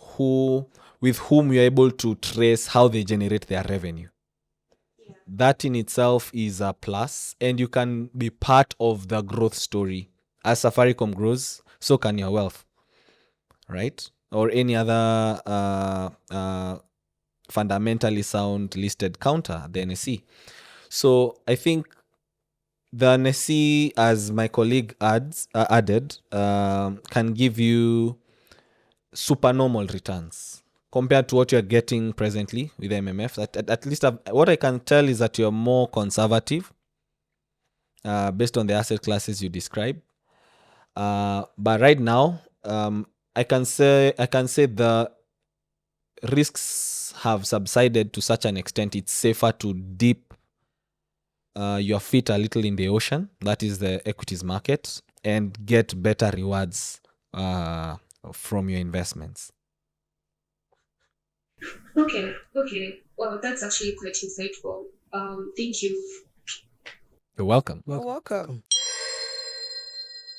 S1: with whom you're able to trace how they generate their revenue. That in itself is a plus, and you can be part of the growth story. As Safaricom grows, so can your wealth, right? Or any other fundamentally sound listed counter, the NSE. So I think the NSE, as my colleague added, can give you supernormal returns compared to what you're getting presently with MMF. At least what I can tell is that you're more conservative based on the asset classes you describe. But right now, I can say the risks have subsided to such an extent it's safer to dip your feet a little in the ocean, that is the equities market, and get better rewards from your investments.
S4: Okay. Well, that's actually quite insightful. Thank you.
S1: You're welcome.
S2: You're welcome.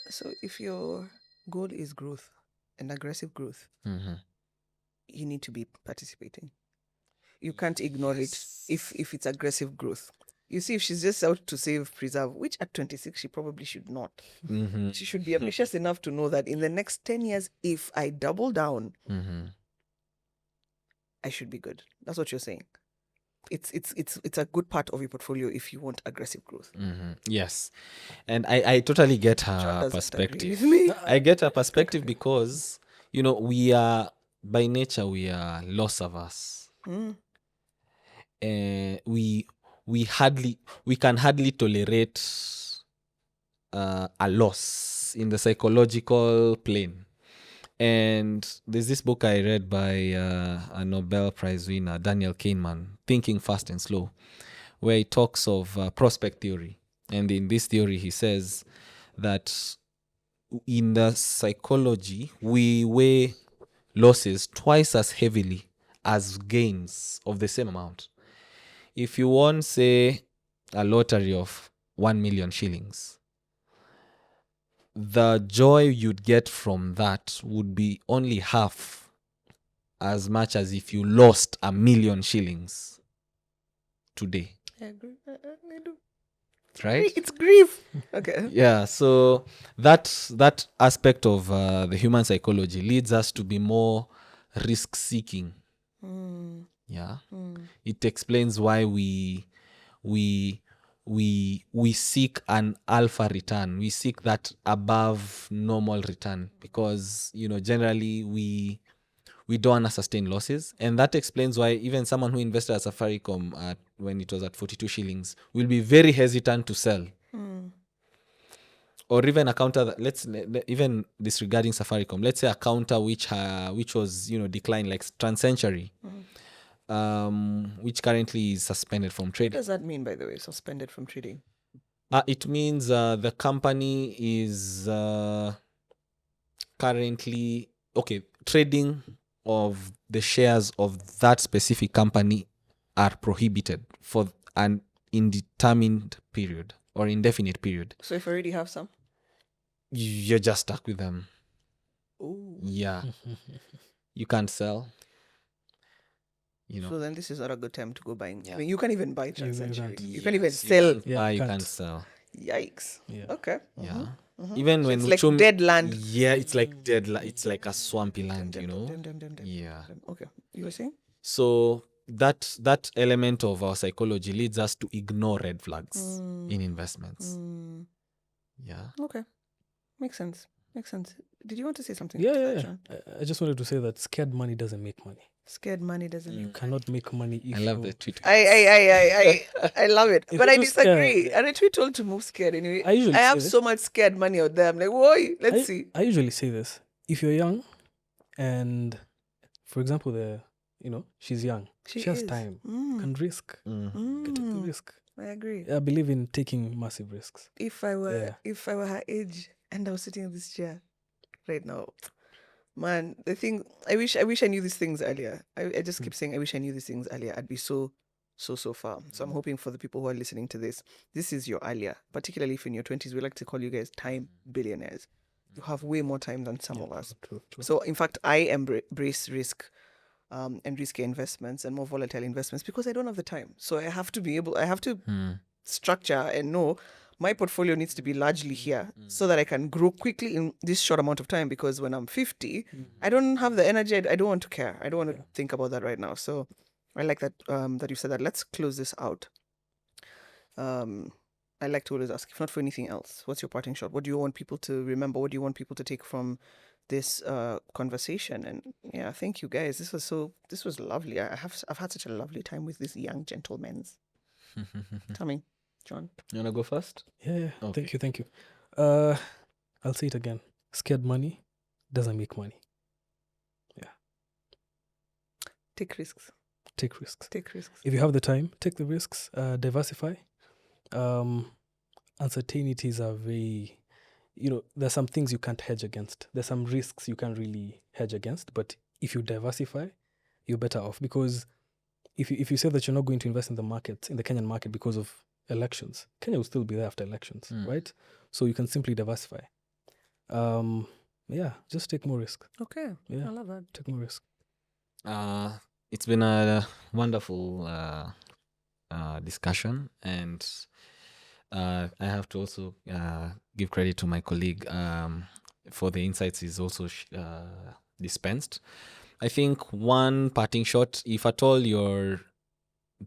S2: So if your goal is growth and aggressive growth, you need to be participating. You can't ignore it if it's aggressive growth. You see, if she's just out to save preserve, which at 26 she probably should not. She should be ambitious enough to know that in the next 10 years, if I double down, I should be good. That's what you're saying. It's a good part of your portfolio if you want aggressive growth.
S1: Yes, and I totally get her perspective. I get her perspective because we are by nature we are loss averse. We we can hardly tolerate a loss in the psychological plane. And there's this book I read by a Nobel Prize winner, Daniel Kahneman, Thinking Fast and Slow, where he talks of prospect theory. And in this theory, he says that in the psychology, we weigh losses twice as heavily as gains of the same amount. If you won, say, a lottery of 1 million shillings, the joy you'd get from that would be only half as much as if you lost 1 million shillings today.
S2: I agree. I do.
S1: Right?
S2: It's grief. Okay.
S1: Yeah, so that aspect of the human psychology leads us to be more risk seeking. Yeah, it explains why we seek an alpha return. We seek that above normal return because generally we don't want to sustain losses, and that explains why even someone who invested at Safaricom when it was at 42 shillings will be very hesitant to sell. Or even a counter that even disregarding Safaricom, let's say a counter which was declined, like Transcentury, which currently is suspended from
S2: What
S1: trading.
S2: does that mean, by the way, suspended from trading?
S1: It means the company is currently trading of the shares of that specific company are prohibited for an indeterminate period or indefinite period.
S2: So if I already have some?
S1: You're just stuck with them.
S2: Ooh.
S1: Yeah. You can't sell.
S2: So then this is not a good time to go buying.
S1: Yeah.
S2: I mean, you can't even buy
S3: You
S2: Transcentury.
S3: can't.
S2: You can't even sell.
S3: Yeah,
S1: you
S3: can't.
S1: can't sell.
S2: Yikes.
S3: Yeah.
S2: Okay.
S1: Yeah. Even
S2: So
S1: when
S2: it's like
S1: Uchumi-
S2: dead land.
S1: Yeah, it's like dead it's like a swampy land,
S2: Damn.
S1: Yeah.
S2: Okay. You were saying?
S1: So that element of our psychology leads us to ignore red flags in investments. Yeah.
S2: Okay. Makes sense. Did you want to say something?
S3: Yeah.
S2: John?
S3: I just wanted to say that scared money doesn't make money.
S2: Scared money doesn't.
S3: You cannot make money if
S1: I love
S3: you...
S1: the tweet.
S2: I love it.
S3: If
S2: But I
S3: you're too
S2: disagree.
S3: scared-
S2: And I tweet told to move scared anyway.
S3: I usually
S2: have
S3: say this.
S2: so much scared money out there. I'm like, whoa, let's see.
S3: I usually say this. If you're young and, for example, she's young. She has
S2: is.
S3: time.
S2: Mm.
S3: Can risk. Get to
S2: Mm.
S3: risk.
S2: I agree.
S3: I believe in taking massive risks.
S2: If I were her age and I was sitting in this chair right now, man, the thing I wish I knew these things earlier. I just keep saying I wish I knew these things earlier. I'd be so far. So I'm hoping for the people who are listening to this is your earlier, particularly if in your 20s. We like to call you guys time billionaires. You have way more time than some of us.
S3: True.
S2: So in fact, I embrace risk and risky investments and more volatile investments because I don't have the time. So I have to structure and know my portfolio needs to be largely here so that I can grow quickly in this short amount of time, because when I'm 50, I don't have the energy. I don't want to care. I don't want to think about that right now. So I like that that you said that. Let's close this out. I like to always ask, if not for anything else, what's your parting shot? What do you want people to remember? What do you want people to take from this conversation? And yeah, thank you guys. This was lovely. I've had such a lovely time with these young gentlemen. Tell me, John.
S1: You wanna go first?
S3: Yeah.
S1: Okay.
S3: Thank you. I'll say it again. Scared money doesn't make money. Yeah.
S2: Take risks.
S3: Take risks.
S2: Take risks.
S3: If you have the time, take the risks. Diversify. Uncertainties are very, there's some things you can't hedge against. There's some risks you can't really hedge against. But if you diversify, you're better off, because if you say that you're not going to invest in the market, in the Kenyan market, because of elections, Kenya will still be there after elections, right? So you can simply diversify. Just take more risk.
S2: Okay.
S3: Yeah.
S2: I love that.
S3: Take more risk.
S1: It's been a wonderful discussion, and I have to also give credit to my colleague for the insights he's also dispensed. I think one parting shot, if at all you're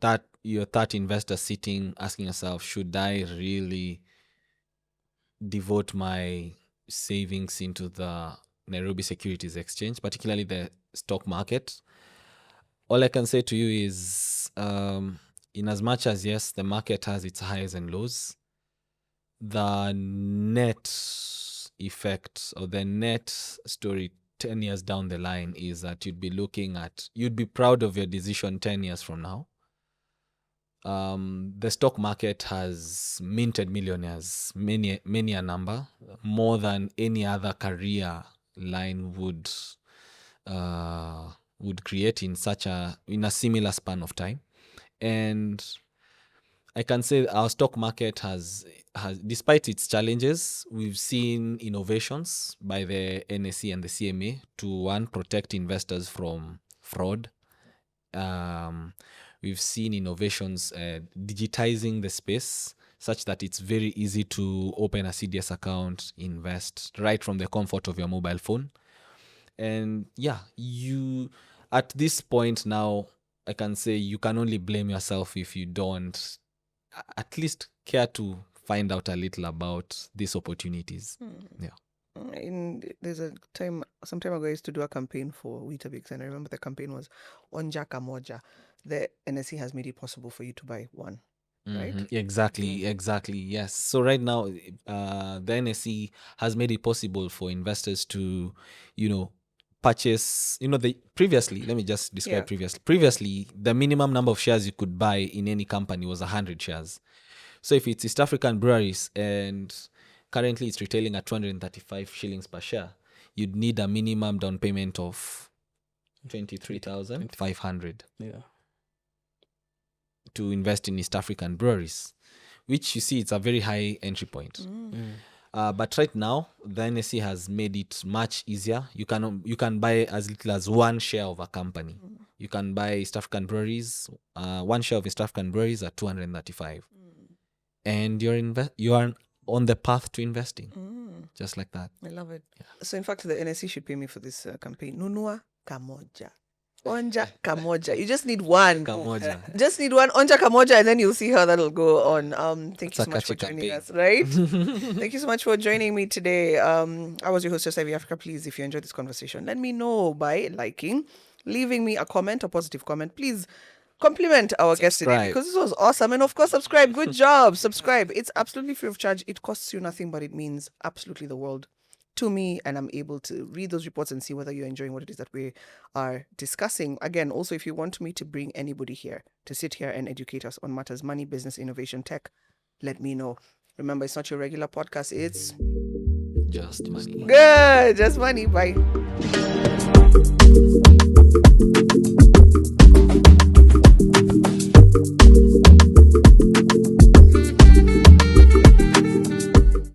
S1: that investor sitting asking yourself, should I really devote my savings into the Nairobi Securities Exchange, particularly the stock market? All I can say to you is in as much as, yes, the market has its highs and lows, the net effect or the net story 10 years down the line is that you'd be proud of your decision 10 years from now. The stock market has minted millionaires, many a number, more than any other career line would create in a similar span of time. And I can say our stock market has, despite its challenges, we've seen innovations by the NSE and the CMA to protect investors from fraud. We've seen innovations digitizing the space such that it's very easy to open a CDS account, invest right from the comfort of your mobile phone. And yeah, at this point now, I can say you can only blame yourself if you don't at least care to find out a little about these opportunities.
S2: There's some time ago I used to do a campaign for Weetabix, and I remember the campaign was Onja Kamoja. The NSE has made it possible for you to buy one, right?
S1: Exactly, yes. So right now, the NSE has made it possible for investors to, purchase, previously, let me just describe previously, the minimum number of shares you could buy in any company was 100 shares. So if it's East African Breweries and currently it's retailing at 235 shillings per share, you'd need a minimum down payment of 23,500 to invest in East African Breweries, which you see it's a very high entry point. But right now, the NSE has made it much easier. You can buy as little as one share of a company. You can buy East African Breweries, one share of East African Breweries at 235. And you are on the path to investing, just like that.
S2: I love it. Yeah. So in fact, the NSE should pay me for this campaign. Nunua Kamoja. Onja Kamoja. You just need one.
S1: Kamoja.
S2: Just need one Onja Kamoja, and then you'll see how that'll go on. Thank you so much for joining us, right? Thank you so much for joining me today. I was your host, Ivy Africa. Please, if you enjoyed this conversation, let me know by liking, leaving me a comment, a positive comment. Please compliment our guest today because this was awesome. And of course, subscribe. Good job. Subscribe. It's absolutely free of charge. It costs you nothing, but it means absolutely the world to me, and I'm able to read those reports and see whether you're enjoying what it is that we are discussing. Again, also, if you want me to bring anybody here to sit here and educate us on matters money, business, innovation, tech, let me know. Remember, it's not your regular podcast. It's
S1: just money.
S2: Good. Just money. Bye.